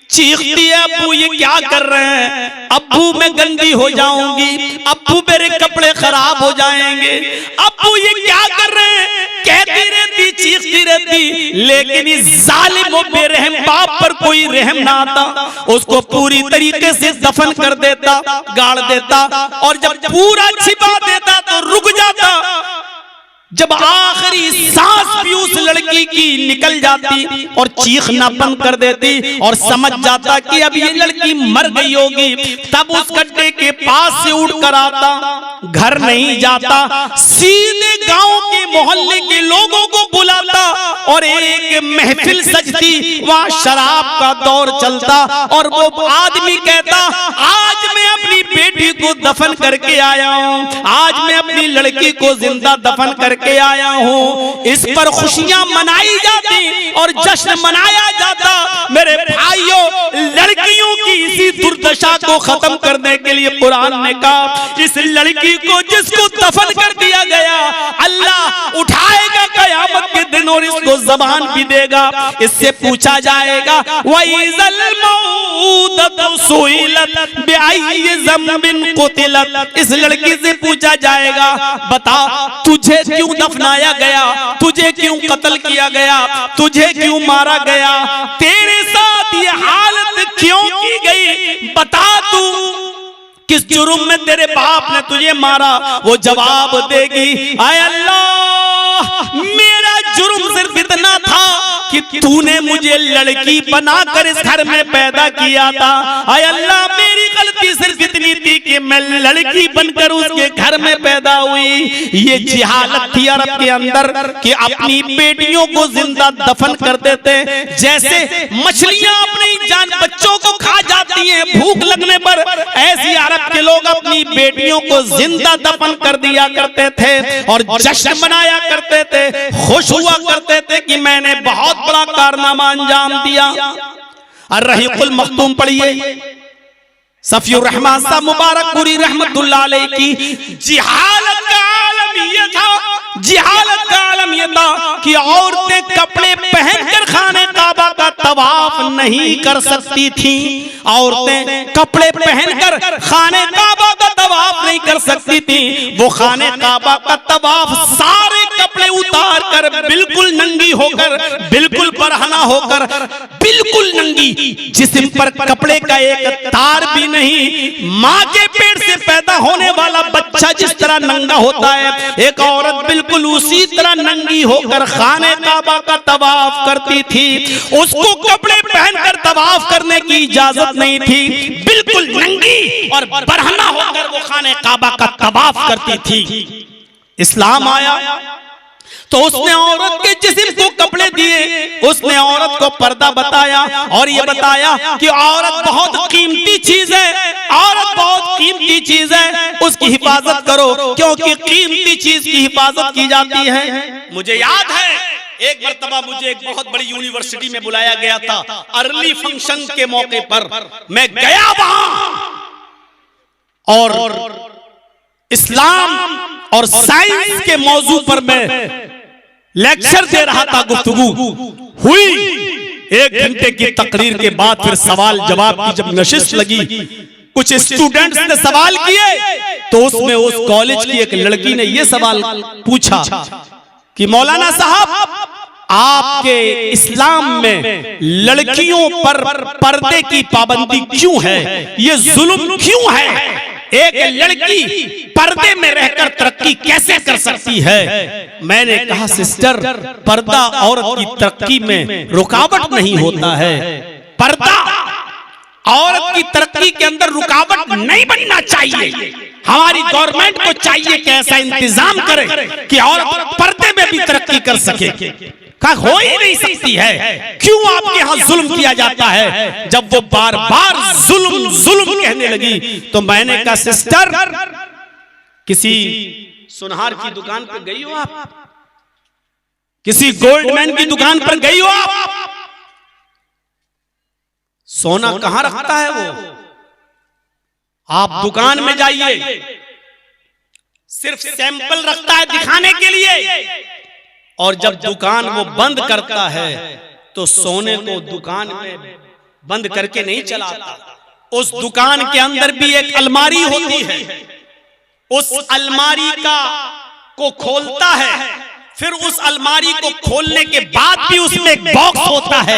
Speaker 1: चीखती है अब्बू ये क्या कर रहे हैं, अब्बू मैं गंदी हो जाऊंगी, अब्बू मेरे कपड़े खराब हो जाएंगे, अब्बू ये क्या कर रहे हैं, कहती रहती, चीखती रहती। लेकिन इस जालिम और बेरहम बाप पर कोई रहम ना आता, उसको पूरी तरीके से दफन कर देता, गाड़ देता, और जब पूरा छिपा देता तो रुक जाता। जब आखिरी सांस भी उस लड़की की निकल जाती और चीखना बंद कर देती और समझ जाता कि अब ये लड़की मर गई होगी, तब उस गड्ढे के पास से उड़कर आता, घर नहीं जाता, सीधे गांव के मोहल्ले के लोगों को बुलाता और एक महफिल सजती, वहां शराब का दौर चलता और वो आदमी कहता आज मैं अपनी बेटी को दफन करके आया हूं, आज मैं अपनी लड़की को जिंदा दफन करके आया हूं। इस पर खुशियां मनाई जाती और जश्न मनाया जाता। मेरे भाइयों, लड़कियों की इसी दुर्दशा को खत्म करने के लिए कुरान ने कहा इस लड़की को जिसको दफन कर दिया गया अल्लाह उठाएगा कयामत के दिन और इसको ज़बान भी देगा। इससे पूछा जाएगा वइज़ल मौऊदतु सुइलत बिअय्यि ज़ंबिन कुतिलत, इस लड़की से पूछा जाएगा बता तुझे क्यों दफनाया गया, तुझे क्यों कत्ल किया गया, तुझे क्यों मारा गया, तेरे साथ ये हालत क्यों की गई, बता तू किस जुर्म में तेरे बाप ने तुझे मारा। वो जवाब देगी आय अल्लाह मेरा जुर्म सिर्फ इतना था कि तूने मुझे लड़की बनाकर इस घर में पैदा किया था। आय अल्लाह मेरी गलती सिर्फ इतनी थी कि मैं लड़की बनकर उसके घर में पैदा हुई। ये जिहालत थी अरब के अंदर कि अपनी बेटियों को जिंदा दफन कर देते, जैसे मछलियां अपनी जान बच्चों को खा जाती हैं भूख लगने पर, ऐसी अरब के लोग अपनी बेटियों को जिंदा दफन कर दिया करते थे और जश्न मनाया करते थे, खुश हुआ करते थे कि मैंने बहुत बड़ा कारनामा अंजाम दिया। अर्रहीकुल मख्तूम पढ़िए, सफीउर रहमान साहब मुबारकपुरी रहमतुल्लाह अलैह की जिहालत का आलम ये था, जिहालत का आलम ये था कि औरतें कपड़े पहनकर खाने काबा का तवाफ नहीं कर सकती थी। औरतें कपड़े पहनकर खाने काबा का तवाफ नहीं कर सकती थी। वो खाने काबा का तवाफ सारे कपड़े उतार कर बिल्कुल नंगी होकर, बिल्कुल बरहना होकर, बिल्कुल नंगी, जिस्म पर कपड़े का एक तार भी नहीं। माँ के पेट से पैदा होने वाला बच्चा जिस तरह नंगा होता है, एक औरत बिल्कुल उसी तरह नंगी होकर खाने काबा का तवाफ करती थी। उसको कपड़े पहनकर तवाफ करने की इजाजत नहीं थी, बिल्कुल नंगी और बरहना होकर वो खाने काबा का तवाफ करती थी। इस्लाम आया तो उसने औरत के जिस्म को कपड़े दिए, उसने औरत को पर्दा बताया और ये बताया कि औरत बहुत कीमती चीज है, औरत बहुत कीमती चीज है, उसकी हिफाजत करो क्योंकि कीमती चीज की हिफाजत की जाती है। मुझे याद है एक मर्तबा मुझे एक बहुत बड़ी यूनिवर्सिटी में बुलाया गया था, अर्ली फंक्शन के मौके पर मैं गया वहां और इस्लाम और साइंस के मौजू पर मैं लेक्चर दे रहा था। गुफ्तगू हुई, 1 घंटे की तकरीर के बाद फिर सवाल जवाब की जब नशिश लगी, कुछ स्टूडेंट्स ने सवाल किए तो उसमें उस कॉलेज की एक लड़की ने यह सवाल पूछा कि मौलाना साहब आपके इस्लाम में लड़कियों पर पर्दे की पाबंदी क्यों है, ये जुल्म क्यों है, एक लड़की पर्दे में रहकर तरक्की कैसे कर सकती है। मैंने कहा सिस्टर पर्दा औरत की तरक्की में रुकावट नहीं होता है, पर्दा औरत की तरक्की के अंदर रुकावट नहीं बनना चाहिए। हमारी गवर्नमेंट को चाहिए कि ऐसा इंतजाम करे कि औरत पर्दे में भी तरक्की कर सके। का हो ही नहीं सकती है, क्यों आपके यहाँ जुल्म किया जाता है। जब वो बार बार जुल्म जुल्म कहने लगी तो मैंने कहा सिस्टर किसी सुनहार की दुकान पे गई हो आप, किसी गोल्डमैन की दुकान पर गई हो आप, सोना कहां रखता है वो? आप दुकान में जाइए, सिर्फ सैंपल रखता है दिखाने के लिए, और जब दुकान वो बंद करता है तो सोने को दुकान में बंद करके नहीं चलाता। उस दुकान के अंदर भी एक अलमारी होती है, उस अलमारी को खोलता है, फिर उस अलमारी को खोलने के बाद भी उसमें एक बॉक्स होता है,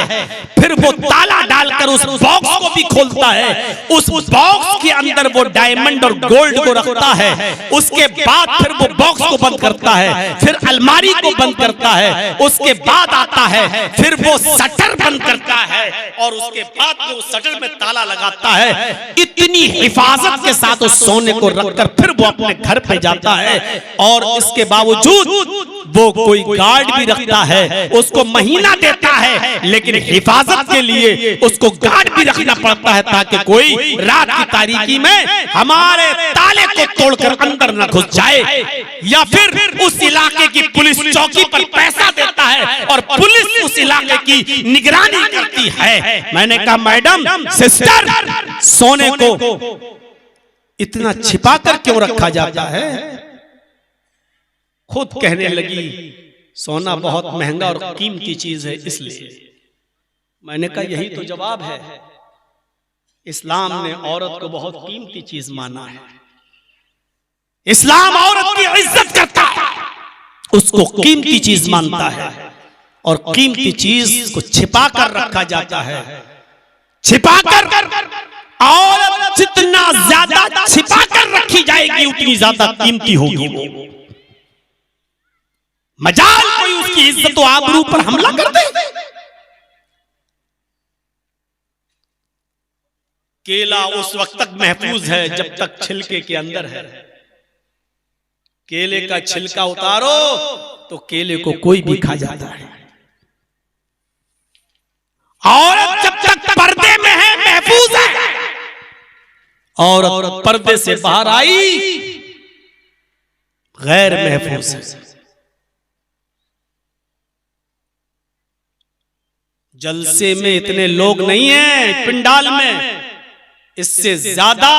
Speaker 1: फिर वो ताला डालकर उस बॉक्स को भी खोलता है, उस बॉक्स के अंदर वो डायमंड और गोल्ड को रखता है, उसके बाद फिर वो बॉक्स को बंद करता है, फिर अलमारी को बंद करता है, उसके बाद आता है फिर वो शटर बंद करता है, और उसके बाद वो शटर में ताला लगाता है। इतनी हिफाजत के साथ उस सोने को रखकर फिर वो अपने घर पे जाता है, और इसके बावजूद वो कोई गार्ड भी रखता है, उसको महीना देता है, लेकिन हिफाजत के लिए उसको गार्ड भी रखना पड़ता है ताकि कोई रात की तारीकी में हमारे ताले को तोड़कर अंदर न घुस जाए। या फिर उस इलाके की पुलिस चौकी पर पैसा देता है और पुलिस उस इलाके की निगरानी करती है। मैंने कहा मैडम, सिस्टर, सोने को इतना छिपा कर क्यों रखा जाता है? खुद कहने लगी सोना बहुत महंगा और कीमती चीज है इसलिए। मैंने कहा यही तो जवाब है। इस्लाम ने औरत को बहुत कीमती चीज माना है। इस्लाम औरत की इज्जत करता है, उसको कीमती चीज मानता है, और कीमती चीज को छिपा कर रखा जाता है। छिपाकर औरत जितना ज्यादा छिपा कर रखी जाएगी उतनी ज्यादा कीमती होगी वो। मजाल कोई उसकी इज्जत तो आबरू पर हमला कर दे। केला उस वक्त तक महफूज है जब तक छिलके के अंदर है। केले का छिलका उतारो तो केले को कोई भी खा जाता है। औरत जब तक पर्दे में है महफूज है, औरत पर्दे से बाहर आई गैर महफूज है। जलसे में इतने लोग नहीं हैं पिंडाल में, इससे ज्यादा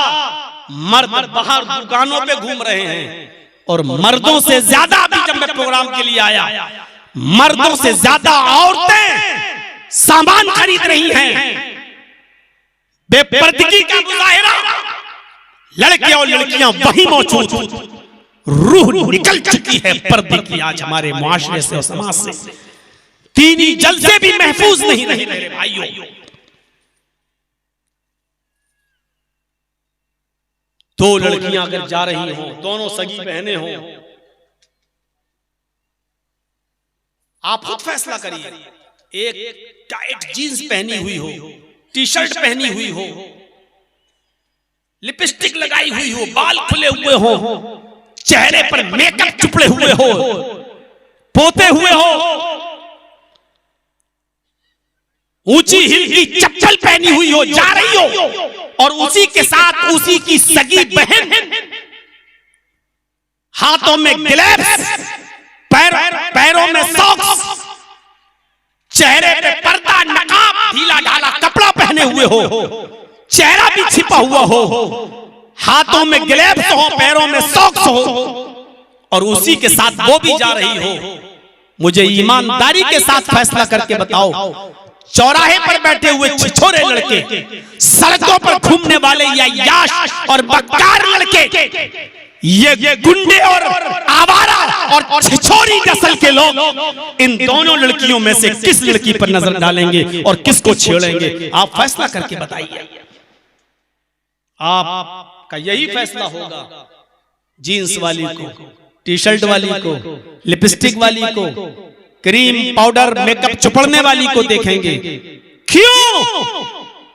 Speaker 1: मर्द बाहर दुकानों पे घूम रहे हैं, और मर्दों से ज्यादा अभी जब मैं प्रोग्राम के लिए आया, मर्दों से ज्यादा औरतें सामान खरीद रही हैं। बेपर्दगी का मुजाहिरा, लड़के और लड़कियां वही मौजूद, रूह निकल चुकी है पर्दे की आज हमारे मुआशरे से और समाज से। दीनी जलसे भी महफूज नहीं रहे मेरे भाइयों। दो लड़कियां अगर जा रही हो, दोनों सगी बहनें हो, आप खुद फैसला करिए। एक टाइट जीन्स पहनी हुई हो, टी शर्ट पहनी हुई हो, लिपस्टिक लगाई हुई हो, बाल खुले हुए हो, चेहरे पर मेकअप चुपड़े हुए हो, पोते हुए हो, ऊंची हिल की चप्पल पहनी हुई हो, जा रही हो, और उसी के साथ उसी की सगी बहन हाथों में ग्लव्स, पैरों में सॉक्स, चेहरे पे पर्दा, नकाब, ढीला ढाला कपड़ा पहने हुए हो, चेहरा भी छिपा हुआ हो, हाथों में ग्लव्स हो, पैरों में सॉक्स हो, और उसी के साथ वो भी जा रही हो। मुझे ईमानदारी के साथ फैसला करके बताओ, चौराहे पर बैठे हुए छिछोरे लड़के, सड़कों पर घूमने वाले या याश और बदकार लड़के, ये गुंडे और आवारा और छिछोरी नस्ल के लोग, इन दोनों लड़कियों में से किस लड़की पर नजर डालेंगे और किसको छेड़ेंगे? आप फैसला करके बताइए। आपका यही फैसला होगा। जीन्स वाली को, टी शर्ट वाली को, लिपस्टिक वाली को, क्रीम पाउडर मेकअप चुपड़ने वाली को देखेंगे। क्यों?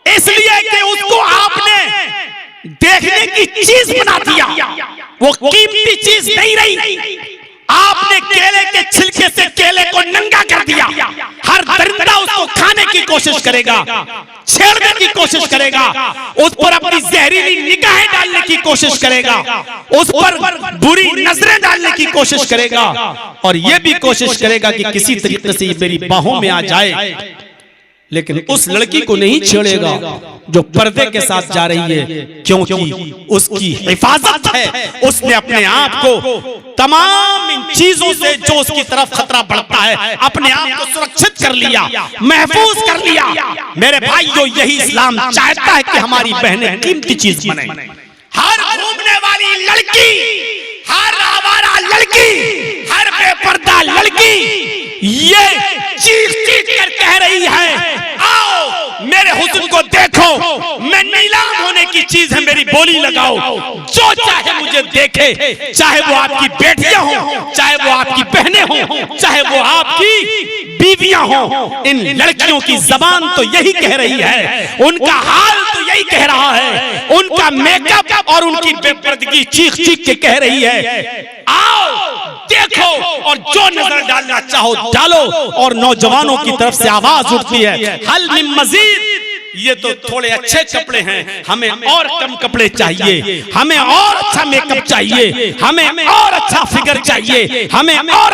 Speaker 1: इसलिए कि उसको आपने देखने की चीज बना दिया, वो कीमती चीज नहीं रही। आपने केले के छिलके से केले को नंगा कर दिया। हर दरिंदा उसको खाने की कोशिश करेगा। छेड़ने की कोशिश करेगा, उस पर अपनी जहरीली निगाहें डालने की कोशिश करेगा, उस पर बुरी नजरें डालने की कोशिश करेगा, और यह भी कोशिश करेगा कि किसी तरीके से ये मेरी बाहों में आ जाए, लेकिन उस लड़की को नहीं छेड़ेगा जो पर्दे के साथ जा रही है, क्योंकि उसकी हिफाजत है। उसने अपने आप को तमाम इन चीजों से जो उसकी तरफ खतरा बढ़ता है, अपने आप को सुरक्षित कर लिया, महफूज कर लिया। मेरे भाइयों, यही इस्लाम चाहता है कि हमारी बहनें कीमती चीज बने। हर घूमने वाली लड़की, हर आवारा लड़की, हर बेपर्दा लड़की ये चीख चीख कर कह रही है, आओ मेरे हुस्न को देखो, मैं नीलाम होने की चीज है, मेरी बोली लगाओ, जो चाहे मुझे देखे, चाहे वो आपकी बेटियां हो, चाहे वो आपकी बहनें हो, चाहे वो आपकी बीवियां हो। इन लड़कियों की जबान तो यही कह रही है, उनका हाल तो यही कह रहा है, उनका मेकअप और उनकी बेपर्दगी चीख चीख के कह रही है, आओ देखो, और जो नजर डालना चाहो डालो। और नौजवानों की तरफ से आवाज उठती है, हल मिन मजीद, ये तो थोड़े अच्छे कपड़े हैं, हमें और कम कपड़े चाहिए, हमें और अच्छा मेकअप चाहिए, हमें और अच्छा फिगर चाहिए, हमें और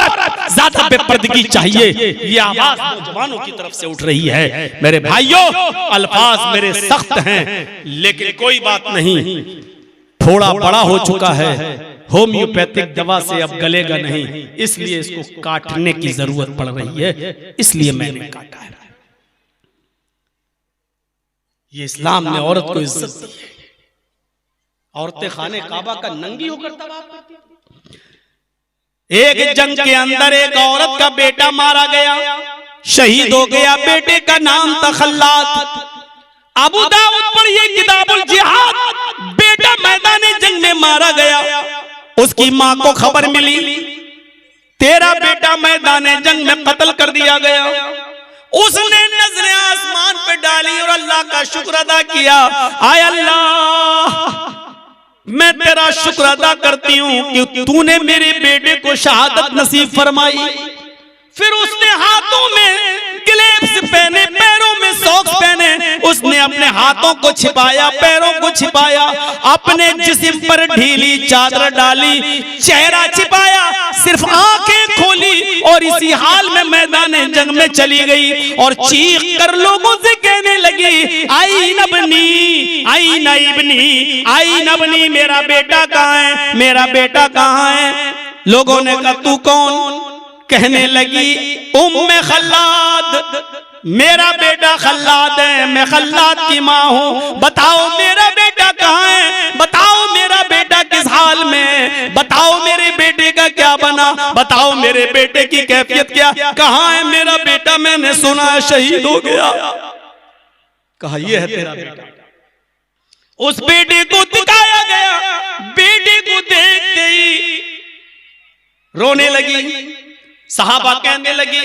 Speaker 1: ज्यादा बेपर्दगी चाहिए। ये आवाज नौजवानों की तरफ से उठ रही है। मेरे भाइयों, अल्फाज मेरे सख्त हैं, लेकिन कोई बात नहीं, थोड़ा बड़ा हो चुका है, होम्योपैथिक दवा से अब गलेगा नहीं, इसलिए इसको काटने की जरूरत पड़ रही है, इसलिए मैंने काटा है। ये इस्लाम ने औरत को इज्जत दी है। औरतें खाने काबा का नंगी होकर तवाफ करती हैं। एक जंग के अंदर एक औरत का बेटा मारा गया, शहीद हो गया। बेटे का नाम था खल्लाद। अबू दाऊद पर ये किताबुल जिहाद, बेटा मैदान जंग में मारा गया। उसकी मां को खबर मिली, तेरा बेटा मैदान जंग में कत्ल कर दिया गया। उसने नजरें आसमान पे डाली और अल्लाह का शुक्र अदा किया, आय अल्लाह मैं तेरा शुक्र अदा करती हूँ कि तूने मेरे बेटे को शहादत नसीब फरमाई। फिर उसने हाथों में ग्लेव्स पहने, पैरों में सॉक्स पहने, उसने अपने हाथों को छिपाया, पैरों को छिपाया, अपने जिस्म पर ढीली चादर डाली, चेहरा छिपाया, सिर्फ आंखें खोली और इसी हाल में मैदान जंग में चली गई और चीख कर लोगों से कहने लगी, आई नबनी, आई नईबनी, आई नबनी, मेरा बेटा कहाँ है, मेरा बेटा कहाँ है। लोगों ने कहा तू कौन? कहने लगी उम्मे खल्लाद, मेरा बेटा खल्लाद है, मैं खल्लाद की माँ हूँ। बताओ मेरा बेटा कहाँ है, बताओ मेरा बेटा किस हाल में, बताओ मेरे बेटे का क्या बना, बताओ मेरे बेटे की कैफियत क्या, कहाँ है मेरा बेटा, मैंने सुना है शहीद हो गया। कहा ये है तेरा बेटा। उस बेटे को दिखाया गया, बेटे को देखते ही रोने लगी। सहाबा कहने लगे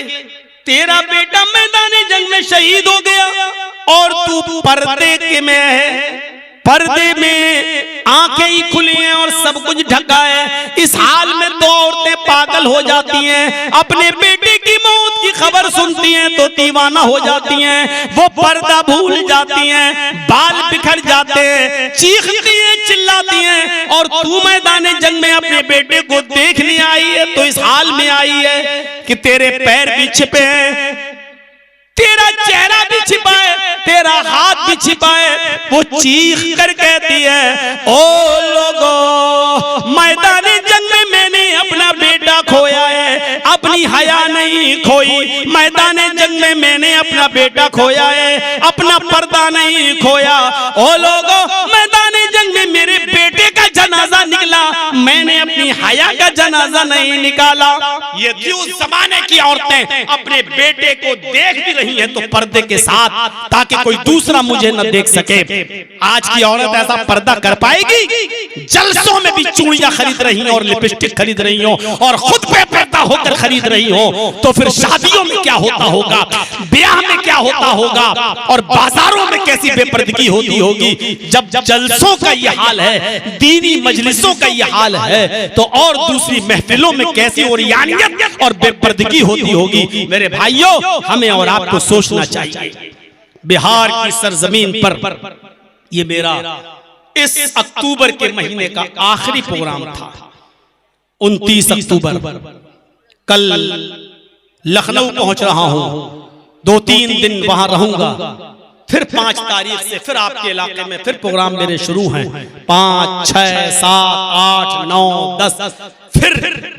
Speaker 1: तेरा बेटा मैदान जंग में शहीद हो गया और तू पर्दे के में है, पर्दे में आंखें ही खुली हैं और सब कुछ ढका है। इस हाल में तो औरतें पागल हो जाती हैं, अपने बेटे की मौत की खबर सुनती हैं तो दीवाना हो जाती हैं, वो पर्दा भूल जाती हैं, बाल बिखर जाते हैं, चीखती हैं, चिल्लाती हैं। और तू मैदान जंग में अपने बेटे को देखने आई है तो इस हाल में आई है कि तेरे पैर भी छिपे हैं, तेरा चेहरा भी छिपा है, तेरा हाथ भी छिपा है। वो चीख कर कहती है, ओ लोगों, मैदान जंग में मैंने अपना बेटा खोया है, अपनी हया नहीं खोई। मैदान जंग में मैंने अपना बेटा खोया है, अपना पर्दा नहीं खोया। ओ लोगों, मैदान जंग में मेरे बेटे का जनाजा निकला, मैंने अपनी हया का जनाजा नहीं निकाला। ये क्यों जमाने की औरतें अपने बेटे को देख भी रही हैं तो पर्दे के साथ, ताकि कोई दूसरा मुझे न देख सके। आज की औरत ऐसा पर्दा कर पाएगी? जलसों में भी चूड़ियां खरीद रही हो और लिपस्टिक खरीद रही हो और खुद पे पर्दा होकर खरीद रही हो, तो फिर शादियों में क्या होता होगा, ब्याह में क्या होता होगा और बाजारों में कैसी बेपर्दगी होती होगी। जब जलसों का ये हाल है, दीनी मजलिसों का ये हाल है, तो और दूसरी महफिलों में कैसी ओरियानियत और बेपर्दगी होती होगी। मेरे भाइयों, हमें और आपको सोचना चाहिए। बिहार की सरजमीन पर ये मेरा इस अक्टूबर के महीने का आखिरी प्रोग्राम था। 29 अक्टूबर कल लखनऊ पहुंच रहा हूं, 2-3 दिन वहां रहूंगा, फिर 5 तारीख से फिर आपके इलाके में फिर प्रोग्राम मेरे शुरू हैं। 5, 6, 7, 8, 9, 10 फिर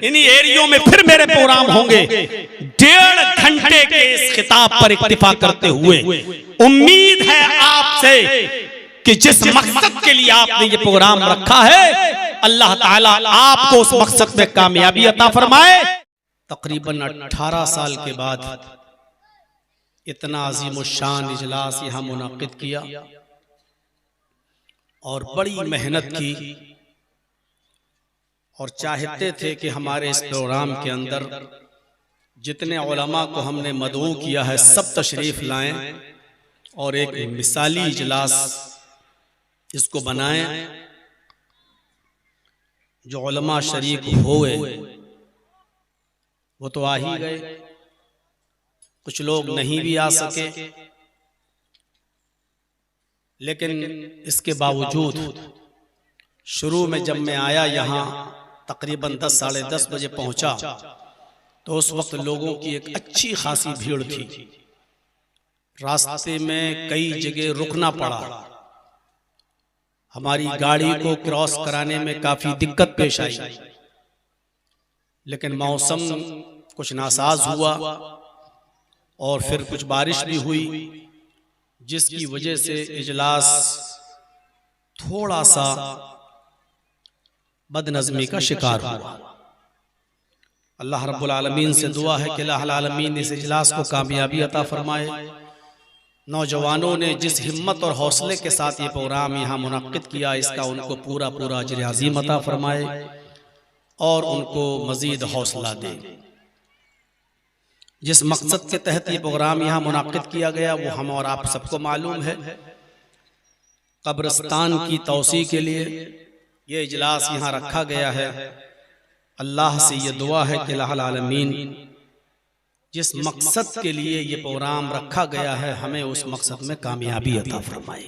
Speaker 1: इन्हीं एरियो में फिर मेरे प्रोग्राम होंगे। 1.5 घंटे के इस खिताब पर इक्तिफा करते हुए उम्मीद है आपसे कि जिस मकसद के लिए आपने ये प्रोग्राम रखा है, अल्लाह ताला आपको उस मकसद में कामयाबी अता फरमाए। तकरीबन 18 साल के बाद इतना अजीमुशान इजलास यहाँ मुनाकिद किया और बड़ी मेहनत की, और चाहते थे कि हमारे इस प्रोग्राम के अंदर जितने उलमा को हमने मदऊ किया है सब तशरीफ लाएं और एक मिसाली इजलास इसको बनाएं। जो उलमा शरीक हुए वो तो आ ही गए, कुछ लोग नहीं भी आ सके, लेकिन इसके बावजूद शुरू में जब मैं आया यहाँ तकरीबन 10, साढ़े 10 बजे पहुंचा तो उस वक्त लोगों की एक अच्छी खासी भीड़ थी। रास्ते में कई जगह रुकना पड़ा, हमारी गाड़ी को क्रॉस कराने में काफी दिक्कत पेश आई, लेकिन मौसम कुछ नासाज हुआ और फिर कुछ बारिश भी हुई, जिसकी वजह से इजलास थोड़ा सा बदनज़मी का शिकार हुआ। अल्लाह रब्बुल आलमीन से दुआ है कि अल्लाह आलमीन इस इजलास को कामयाबी अता फरमाए। नौजवानों ने जिस हिम्मत और हौसले के साथ ये प्रोग्राम यहाँ मुनक्किद किया, इसका उनको पूरा पूरा अजर अज़ीम अता फरमाए और उनको मज़ीद हौसला दे। जिस मकसद के तहत ये प्रोग्राम यहाँ मुनक्किद किया गया वो हम और आप सबको मालूम है। कब्रिस्तान की तौसी के लिए ये इजलास यहाँ रखा गया है। अल्लाह से ये दुआ है कि अल्लाह आलमीन जिस मकसद के लिए ये प्रोग्राम रखा गया है हमें उस मकसद में कामयाबी अता फरमाए।